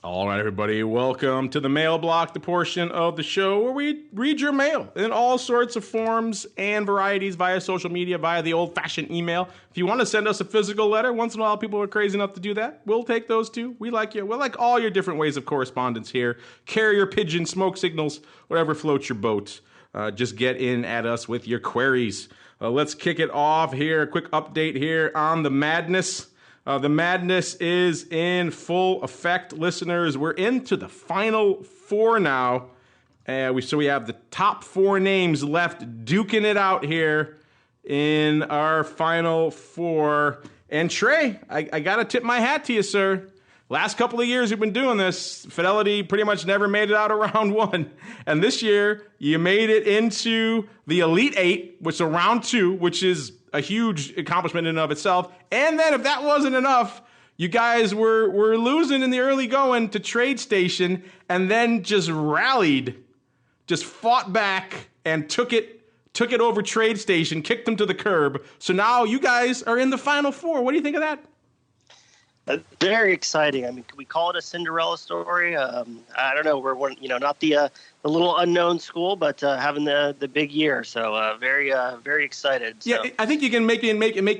All right, everybody, welcome to the Mail Block, the portion of the show where we read your mail in all sorts of forms and varieties via social media, via the old-fashioned email. If you want to send us a physical letter, once in a while people are crazy enough to do that. We'll take those too. We like you. We like all your different ways of correspondence here. Carrier, pigeon, smoke signals, whatever floats your boat. Just get in at us with your queries. Let's kick it off here. A quick update here on the madness. The madness is in full effect, listeners. We're into the final four now. So we have the top four names left duking it out here in our final four. And Trey, I got to tip my hat to you, sir. Last couple of years we've been doing this. Fidelity pretty much never made it out of round one. And this year, you made it into the Elite Eight, which is round two, which is a huge accomplishment in and of itself. And then if that wasn't enough, you guys were losing in the early going to TradeStation and then just rallied, just fought back and took it over TradeStation, kicked them to the curb. So now you guys are in the final four. What do you think of that? Very exciting. I mean, can we call it a Cinderella story? I don't know. We're not the little unknown school, but having the big year. So very excited. So. Yeah, I think you can make the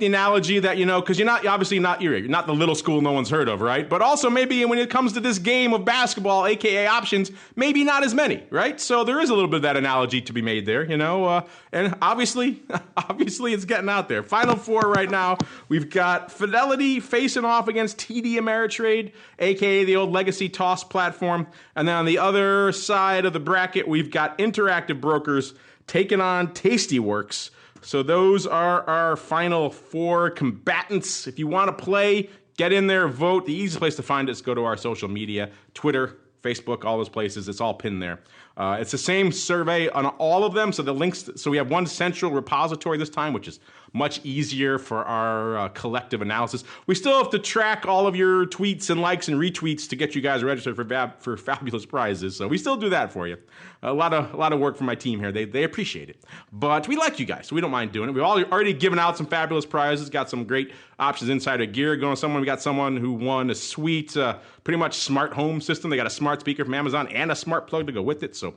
analogy that because you're not the little school no one's heard of, right? But also maybe when it comes to this game of basketball, aka options, maybe not as many, right? So there is a little bit of that analogy to be made there, and obviously it's getting out there. Final four right now. We've got Fidelity facing off against TD Ameritrade, aka the old legacy toss platform, and then on the other side of the bracket, we've got Interactive Brokers taking on Tastyworks. So those are our final four combatants. If you want to play, get in there, vote. The easiest place to find it is go to our social media, Twitter, Facebook, all those places. It's all pinned there. It's the same survey on all of them. So the links. So we have one central repository this time, which is much easier for our collective analysis. We still have to track all of your tweets and likes and retweets to get you guys registered for fabulous prizes. So we still do that for you. A lot of work from my team here. They appreciate it. But we like you guys, so we don't mind doing it. We've already given out some fabulous prizes. Got some great Options Insider gear going. We got someone who won a sweet, pretty much smart home system. They got a smart speaker from Amazon and a smart plug to go with it. So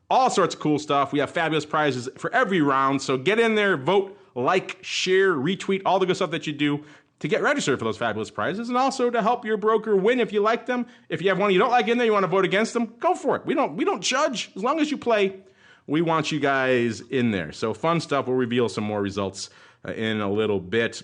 all sorts of cool stuff. We have fabulous prizes for every round. So get in there, vote, like, share, retweet, all the good stuff that you do to get registered for those fabulous prizes, and also to help your broker win if you like them. If you have one you don't like in there, you want to vote against them, go for it. We don't judge. As long as you play, we want you guys in there. So fun stuff. We'll reveal some more results in a little bit.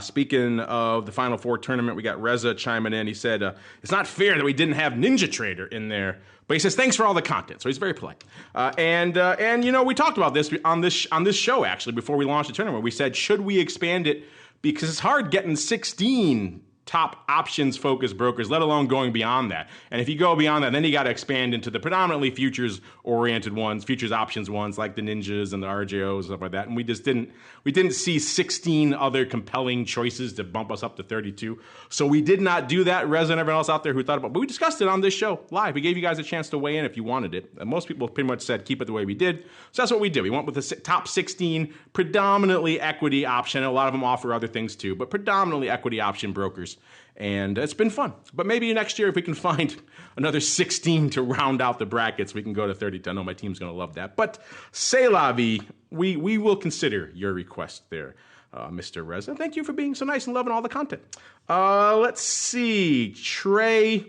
Speaking of the Final Four tournament, we got Reza chiming in. He said, it's not fair that we didn't have Ninja Trader in there. But he says, thanks for all the content. So he's very polite. And we talked about this on this show, actually, before we launched the tournament. We said, should we expand it? Because it's hard getting 16 top options-focused brokers, let alone going beyond that. And if you go beyond that, then you got to expand into the predominantly futures-oriented ones, futures options ones like the Ninjas and the RJOs and stuff like that. And we didn't see 16 other compelling choices to bump us up to 32. So we did not do that. Reza and everyone else out there who thought about it. But we discussed it on this show live. We gave you guys a chance to weigh in if you wanted it. And most people pretty much said keep it the way we did. So that's what we did. We went with the top 16 predominantly equity option. A lot of them offer other things too, but predominantly equity option brokers. And it's been fun. But maybe next year, if we can find another 16 to round out the brackets, we can go to 32. I know my team's going to love that. But c'est la vie. We will consider your request there, Mr. Reza. Thank you for being so nice and loving all the content. Let's see. Trey.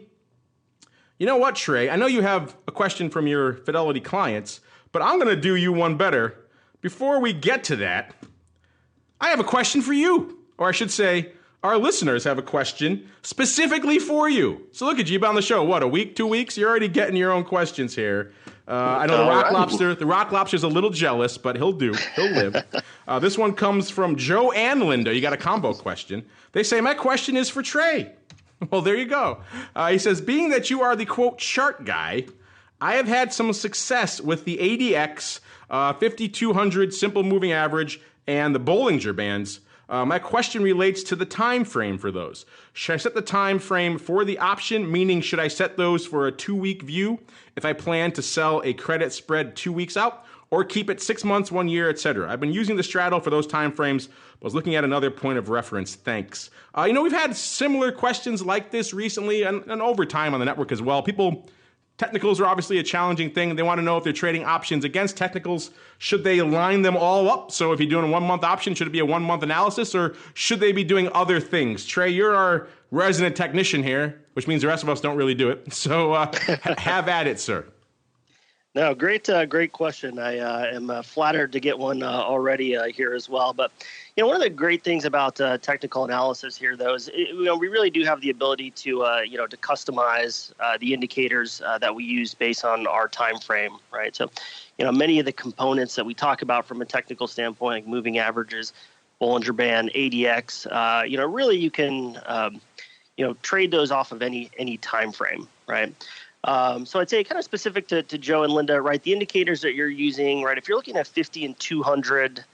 You know what, Trey? I know you have a question from your Fidelity clients, but I'm going to do you one better. Before we get to that, I have a question for you. Or I should say, our listeners have a question specifically for you. So look at you, you've been on the show, what, a week, 2 weeks? You're already getting your own questions here. I know the Rock Lobster's a little jealous, but he'll do. He'll live. This one comes from Joe and Linda. You got a combo question. They say, my question is for Trey. Well, there you go. He says, being that you are the, quote, chart guy, I have had some success with the ADX, 5200 simple moving average, and the Bollinger Bands. My question relates to the time frame for those. Should I set the time frame for the option, meaning should I set those for a 2-week view if I plan to sell a credit spread 2 weeks out, or keep it 6 months, 1 year, etc.? I've been using the straddle for those time frames, but was looking at another point of reference. Thanks. We've had similar questions like this recently and over time on the network as well. Technicals are obviously a challenging thing. They want to know if they're trading options against technicals. Should they line them all up? So if you're doing a 1 month option, should it be a 1 month analysis, or should they be doing other things? Trey, you're our resident technician here, which means the rest of us don't really do it. So have at it, sir. No, great question. I am flattered to get one already here as well. But one of the great things about technical analysis here, though, is we really do have the ability to to customize the indicators that we use based on our time frame, right? So, many of the components that we talk about from a technical standpoint, like moving averages, Bollinger Band, ADX, really you can trade those off of any time frame, right? So I'd say kind of specific to Joe and Linda, right? The indicators that you're using, right? If you're looking at 50 and 200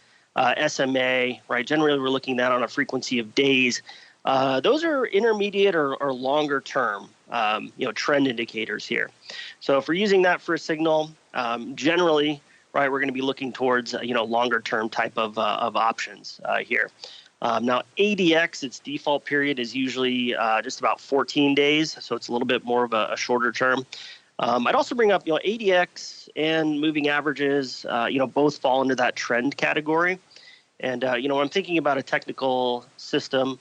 SMA, right? Generally, we're looking at that on a frequency of days. Those are intermediate or longer term, trend indicators here. So if we're using that for a signal, generally, right, we're going to be looking towards longer term type of options here. Now, ADX, its default period is usually just about 14 days, so it's a little bit more of a shorter term. I'd also bring up, ADX and moving averages, both fall into that trend category. And, when I'm thinking about a technical system,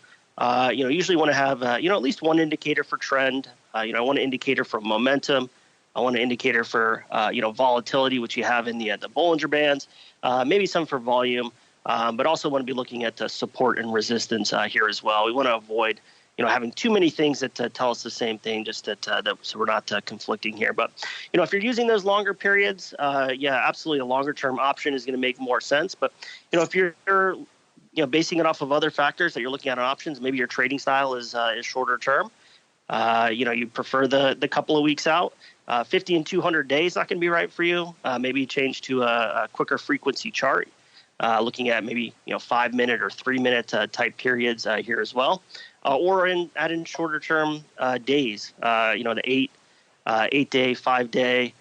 usually want to have, at least one indicator for trend. I want an indicator for momentum. I want an indicator for, volatility, which you have in the Bollinger Bands, maybe some for volume. But also want to be looking at support and resistance here as well. We want to avoid, having too many things that tell us the same thing, just that so we're not conflicting here. But, if you're using those longer periods, absolutely a longer term option is going to make more sense. But, if you're, basing it off of other factors that you're looking at on options, maybe your trading style is shorter term. You prefer the couple of weeks out. 50 and 200 days not going to be right for you. Maybe change to a quicker frequency chart. Looking at maybe 5 minute or 3 minute type periods here as well, or add in shorter term days. The 8 day, 5 day,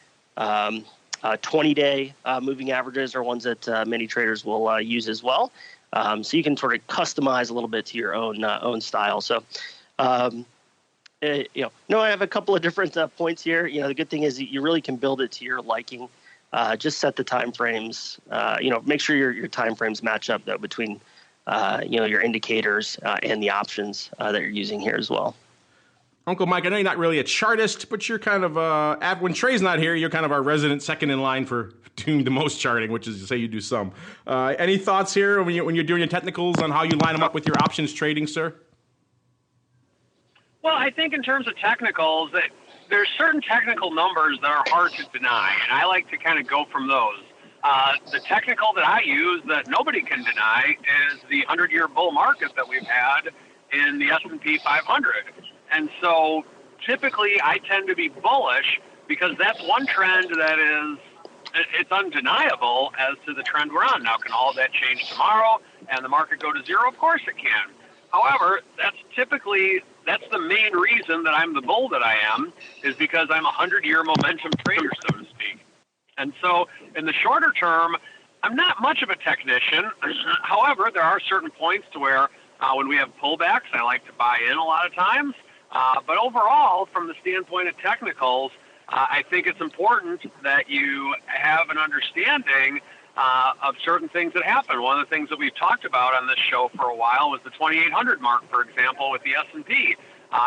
20 day moving averages are ones that many traders will use as well. So you can sort of customize a little bit to your own style. So. I have a couple of different points here. The good thing is you really can build it to your liking. Just set the time frames. Make sure your time frames match up though between your indicators and the options that you're using here as well. Uncle Mike, I know you're not really a chartist, but you're kind of when Trey's not here, you're kind of our resident second in line for doing the most charting, which is to say you do some. Any thoughts here when you're doing your technicals on how you line them up with your options trading, sir? Well, I think in terms of technicals, that there's certain technical numbers that are hard to deny, and I like to kind of go from those. The technical that I use that nobody can deny is the 100-year bull market that we've had in the S&P 500. And so typically I tend to be bullish because that's one trend that it's undeniable as to the trend we're on. Now, can all of that change tomorrow and the market go to zero? Of course it can. However, that's the main reason that I'm the bull that I am, is because I'm a 100-year momentum trader, so to speak. And so in the shorter term, I'm not much of a technician. However, there are certain points to where When we have pullbacks, I like to buy in a lot of times. But overall, from the standpoint of technicals, I think it's important that you have an understanding of certain things that happen. One of the things that we've talked about on this show for a while was the 2,800 mark, for example, with the S&P.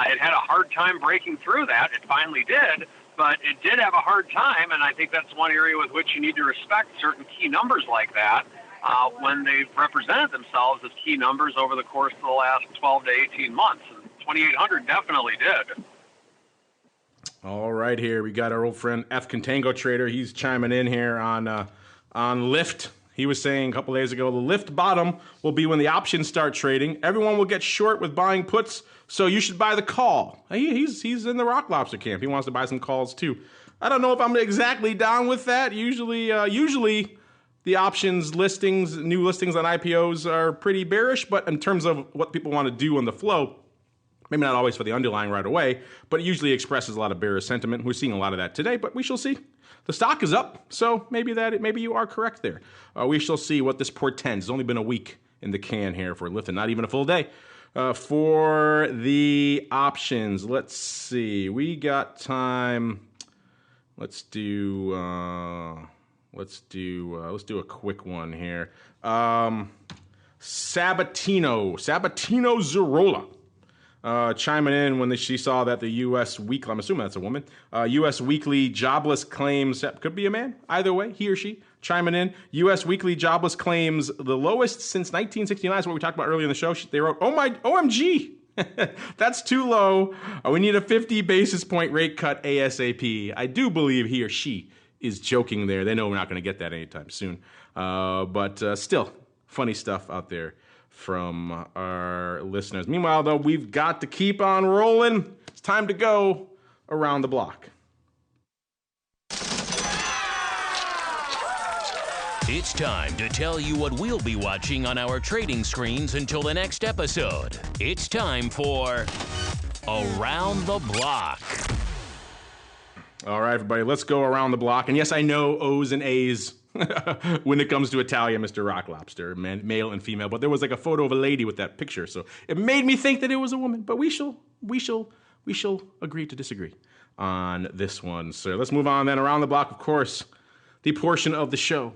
It had a hard time breaking through that. It finally did, but it did have a hard time, and I think that's one area with which you need to respect certain key numbers like that when they've represented themselves as key numbers over the course of the last 12 to 18 months. And 2,800 definitely did. All right, here we got our old friend F Contango Trader. He's chiming in here on LYFT. He was saying a couple days ago, the LYFT bottom will be when the options start trading. Everyone will get short with buying puts, so you should buy the call. He's in the Rock Lobster camp. He wants to buy some calls too. I don't know if I'm exactly down with that. Usually the options listings, new listings on IPOs are pretty bearish, but in terms of what people want to do on the flow, maybe not always for the underlying right away, but it usually expresses a lot of bearish sentiment. We're seeing a lot of that today, but we shall see. The stock is up, so maybe you are correct there. We shall see what this portends. It's only been a week in the can here for LYFT, and not even a full day. For the options, let's see. We got time. Let's do a quick one here. Sabatino Zerola. Chiming in when she saw that the U.S. weekly, I'm assuming that's a woman, U.S. weekly jobless claims, could be a man, either way, he or she, chiming in. U.S. weekly jobless claims, the lowest since 1969, that's what we talked about earlier in the show. They wrote, OMG, that's too low. We need a 50 basis point rate cut ASAP. I do believe he or she is joking there. They know we're not going to get that anytime soon. But still, funny stuff out there from our listeners. Meanwhile, though, we've got to keep on rolling. It's time to go around the block. It's time to tell you what we'll be watching on our trading screens until the next episode. It's time for Around the Block. All right, everybody, let's go around the block. And yes, I know O's and A's when it comes to Italia, Mr. Rock Lobster, male and female. But there was like a photo of a lady with that picture, so it made me think that it was a woman. But we shall agree to disagree on this one, sir. Let's move on then. Around the block, of course, the portion of the show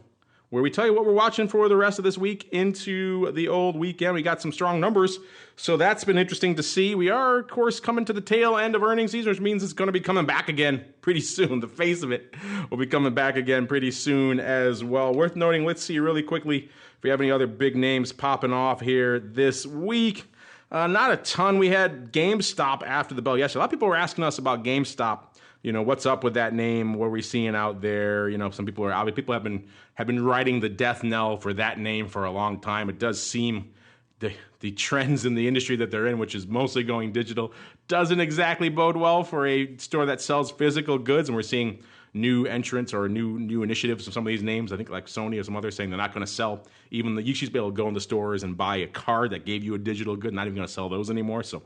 where we tell you what we're watching for the rest of this week into the old weekend. We got some strong numbers, so that's been interesting to see. We are, of course, coming to the tail end of earnings season, which means it's going to be coming back again pretty soon. The face of it will be coming back again pretty soon as well. Worth noting, let's see really quickly if we have any other big names popping off here this week. Not a ton. We had GameStop after the bell yesterday. A lot of people were asking us about GameStop. You know, what's up with that name? What are we seeing out there? You know, some people have been writing the death knell for that name for a long time. It does seem the trends in the industry that they're in, which is mostly going digital, doesn't exactly bode well for a store that sells physical goods. And we're seeing new entrants or new initiatives of some of these names. I think like Sony or some others saying they're not going to sell even you should be able to go in the stores and buy a card that gave you a digital good. Not even going to sell those anymore. So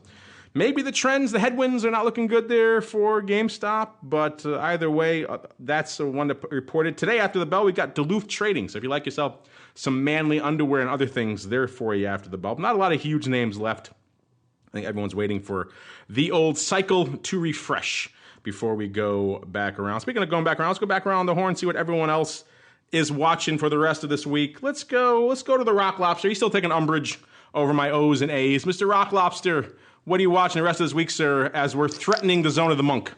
maybe the headwinds are not looking good there for GameStop, but either way, that's the one that reported. Today after the bell, we got Duluth Trading. So if you like yourself some manly underwear and other things there for you after the bell. Not a lot of huge names left. I think everyone's waiting for the old cycle to refresh before we go back around. Speaking of going back around, let's go back around the horn, see what everyone else is watching for the rest of this week. Let's go to the Rock Lobster. He's still taking umbrage over my O's and A's. Mr. Rock Lobster, what are you watching the rest of this week, sir, as we're threatening the zone of the monk?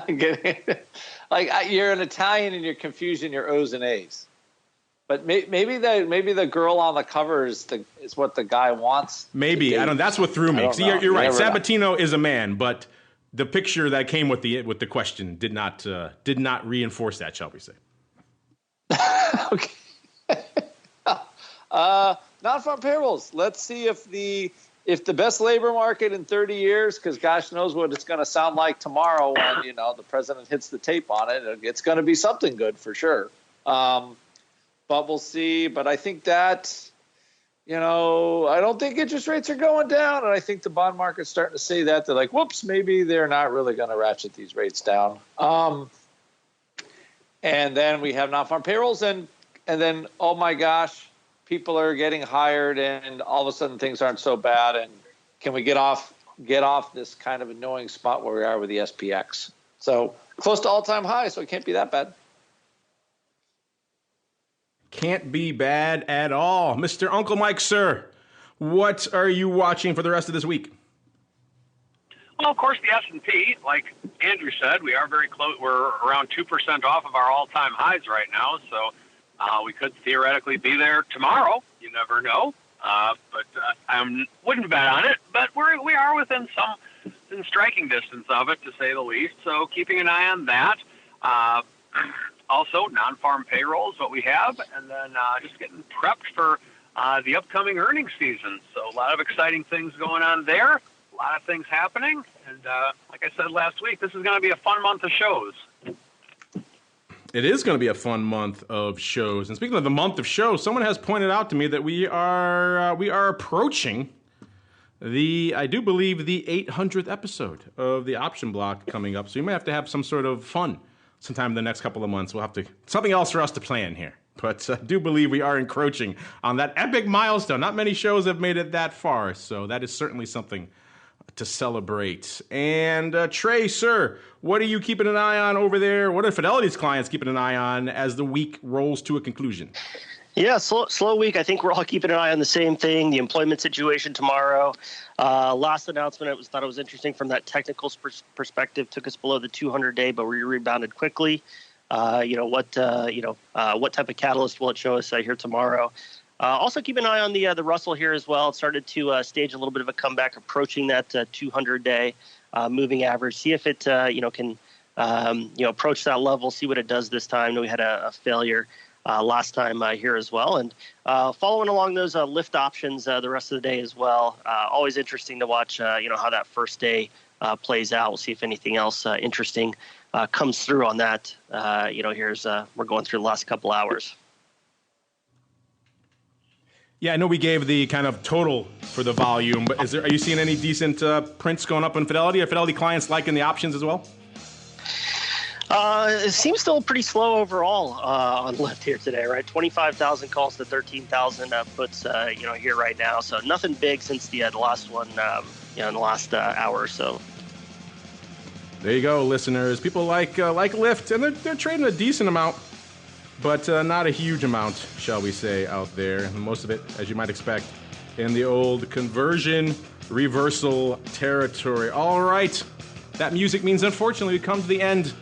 You're an Italian and you're confusing your O's and A's. But maybe the girl on the cover is what the guy wants. Maybe. I don't. That's what threw me. See, you're right. Sabatino is a man, but the picture that came with the question did not reinforce that, shall we say? Okay. Non-farm payrolls. Let's see if the best labor market in 30 years, because gosh knows what it's going to sound like tomorrow when the president hits the tape on it. It's going to be something good for sure. But we'll see. But I think that I don't think interest rates are going down, and I think the bond market's starting to say that. They're like, whoops, maybe they're not really going to ratchet these rates down. And then we have non-farm payrolls, and then oh my gosh. people are getting hired and all of a sudden things aren't so bad, and can we get off this kind of annoying spot where we are with the SPX? So close to all-time high, so it can't be that bad. Can't be bad at all. Mr. Uncle Mike, sir, what are you watching for the rest of this week? Well, of course, the S&P, like Andrew said, we are very close. We're around 2% off of our all-time highs right now, so we could theoretically be there tomorrow. You never know, but I wouldn't bet on it. But we are within striking distance of it, to say the least. So keeping an eye on that. Also, non-farm payrolls, what we have, and then just getting prepped for the upcoming earnings season. So a lot of exciting things going on there. A lot of things happening, and like I said last week, this is going to be a fun month of shows. It is going to be a fun month of shows. And speaking of the month of shows, someone has pointed out to me that we are approaching I do believe the 800th episode of the Option Block coming up. So you may have to have some sort of fun sometime in the next couple of months. We'll have to something else for us to plan here. But I do believe we are encroaching on that epic milestone. Not many shows have made it that far, so that is certainly something to celebrate. And Trey, sir, what are you keeping an eye on over there? What are Fidelity's clients keeping an eye on as the week rolls to a conclusion? Yeah, slow week. I think we're all keeping an eye on the same thing, the employment situation tomorrow. Last announcement, thought it was interesting from that technical perspective. Took us below the 200-day, but we rebounded quickly. What type of catalyst will it show us here tomorrow? Also, keep an eye on the Russell here as well. It started to stage a little bit of a comeback, approaching that 200-day moving average. See if it can approach that level. See what it does this time. We had a failure last time here as well. And following along those LYFT options the rest of the day as well. Always interesting to watch. How that first day plays out. We'll see if anything else interesting comes through on that. Here's we're going through the last couple hours. Yeah, I know we gave the kind of total for the volume, but are you seeing any decent prints going up in Fidelity? Are Fidelity clients liking the options as well? It seems still pretty slow overall on LYFT here today, right? 25,000 calls to 13,000 puts, here right now. So nothing big since the last one, in the last hour or so. There you go, listeners. People like LYFT, and they're trading a decent amount, but not a huge amount, shall we say, out there. And most of it, as you might expect, in the old conversion reversal territory. All right. That music means, unfortunately, we come to the end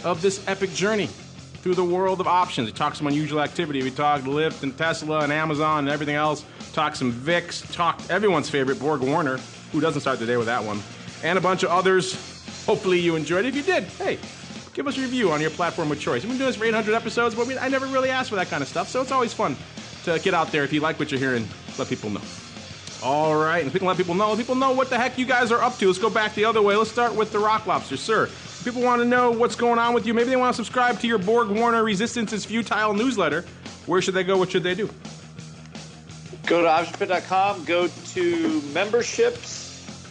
of this epic journey through the world of options. We talked some unusual activity. We talked LYFT and Tesla and Amazon and everything else. Talked some VIX. Talked everyone's favorite, BorgWarner. Who doesn't start the day with that one? And a bunch of others. Hopefully you enjoyed it. If you did, hey, give us a review on your platform of choice. We've been doing this for 800 episodes, but I never really asked for that kind of stuff, so it's always fun to get out there. If you like what you're hearing, let people know. All right, and let people know what the heck you guys are up to. Let's go back the other way. Let's start with the Rock Lobster. Sir, people want to know what's going on with you. Maybe they want to subscribe to your BorgWarner Resistance is Futile newsletter. Where should they go? What should they do? Go to optionpit.com, go to memberships,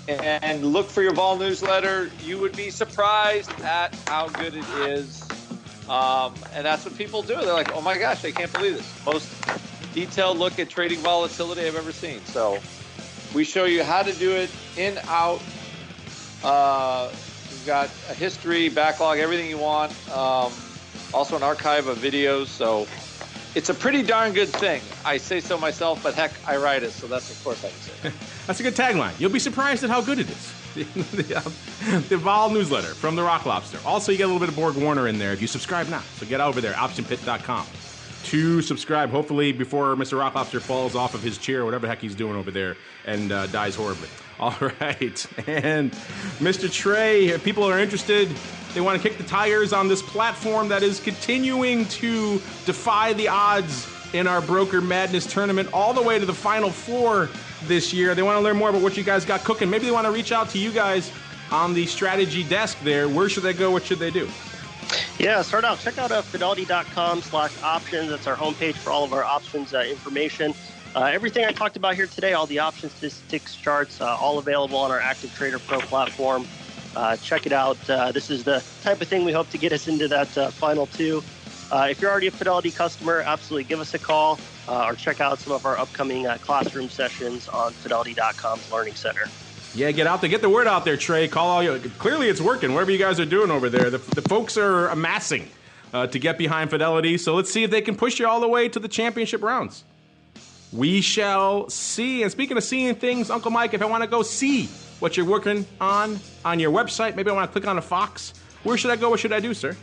and look for your vol newsletter. You would be surprised at how good it is. And that's what people do. They're like, oh my gosh, I can't believe this. Most detailed look at trading volatility I've ever seen. So we show you how to do it in, out. We've got a history, backlog, everything you want. Also an archive of videos. So it's a pretty darn good thing. I say so myself, but heck, I write it. So that's, of course, I can say. That's a good tagline. You'll be surprised at how good it is. The Vol newsletter from the Rock Lobster. Also, you get a little bit of BorgWarner in there if you subscribe now. So get over there, optionpit.com to subscribe, hopefully before Mr. Rock Lobster falls off of his chair or whatever the heck he's doing over there and dies horribly. All right. And Mr. Trey, if people are interested, they want to kick the tires on this platform that is continuing to defy the odds in our Broker Madness tournament all the way to the Final Four this year. They want to learn more about what you guys got cooking. Maybe they want to reach out to you guys on the strategy desk there. Where should they go? What should they do? Yeah, check out fidelity.com/options. That's our homepage for all of our options information. Everything I talked about here today, all the option statistics charts, all available on our Active Trader Pro platform. Check it out. This is the type of thing we hope to get us into that final two. If you're already a Fidelity customer, absolutely give us a call or check out some of our upcoming classroom sessions on Fidelity.com's Learning Center. Yeah, get out there. Get the word out there, Trey. Call all you. Clearly, it's working. Whatever you guys are doing over there, the folks are amassing to get behind Fidelity. So let's see if they can push you all the way to the championship rounds. We shall see. And speaking of seeing things, Uncle Mike, if I want to go see what you're working on your website, maybe I want to click on a Fox. Where should I go? What should I do, sir?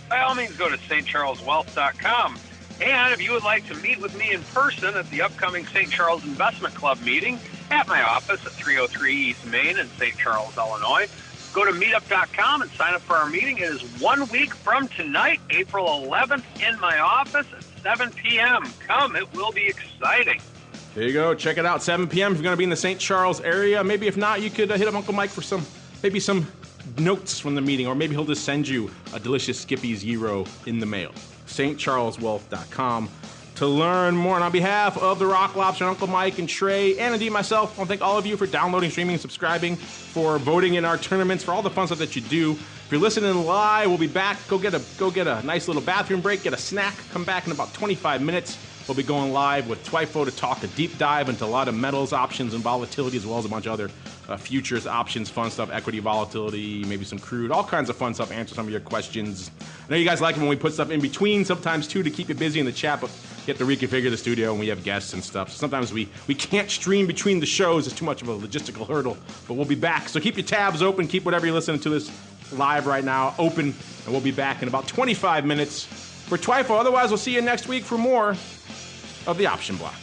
By all means, go to stcharleswealth.com. And if you would like to meet with me in person at the upcoming St. Charles Investment Club meeting at my office at 303 East Main in St. Charles, Illinois, go to meetup.com and sign up for our meeting. It is 1 week from tonight, April 11th, in my office at 7 p.m. Come, it will be exciting. There you go. Check it out, 7 p.m. if you're going to be in the St. Charles area. Maybe if not, you could hit up Uncle Mike for some notes from the meeting, or maybe he'll just send you a delicious Skippy's Gyro in the mail. stcharleswealth.com to learn more. And on behalf of the Rock Lobster, Uncle Mike and Trey, and indeed myself, I want to thank all of you for downloading, streaming, and subscribing, for voting in our tournaments, for all the fun stuff that you do. If you're listening live, we'll be back. Go get a nice little bathroom break, get a snack, come back in about 25 minutes. We'll be going live with Twifo to talk a deep dive into a lot of metals, options, and volatility, as well as a bunch of other futures, options, fun stuff, equity volatility, maybe some crude, all kinds of fun stuff, answer some of your questions. I know you guys like it when we put stuff in between, sometimes too, to keep you busy in the chat, but you have to reconfigure the studio and we have guests and stuff. So sometimes we can't stream between the shows. It's too much of a logistical hurdle, but we'll be back. So keep your tabs open, keep whatever you're listening to this live right now open, and we'll be back in about 25 minutes for Twifo. Otherwise, we'll see you next week for more of the Option Block.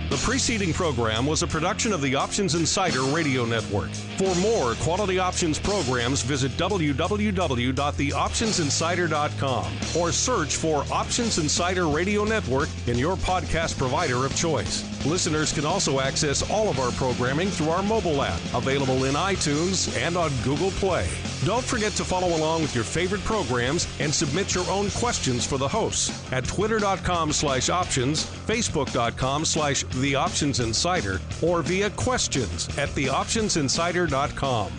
The preceding program was a production of the Options Insider Radio Network. For more quality options programs, visit www.theoptionsinsider.com or search for Options Insider Radio Network in your podcast provider of choice. Listeners can also access all of our programming through our mobile app, available in iTunes and on Google Play. Don't forget to follow along with your favorite programs and submit your own questions for the hosts at twitter.com/options, facebook.com/theoptionsinsider, or via questions at theoptionsinsider.com.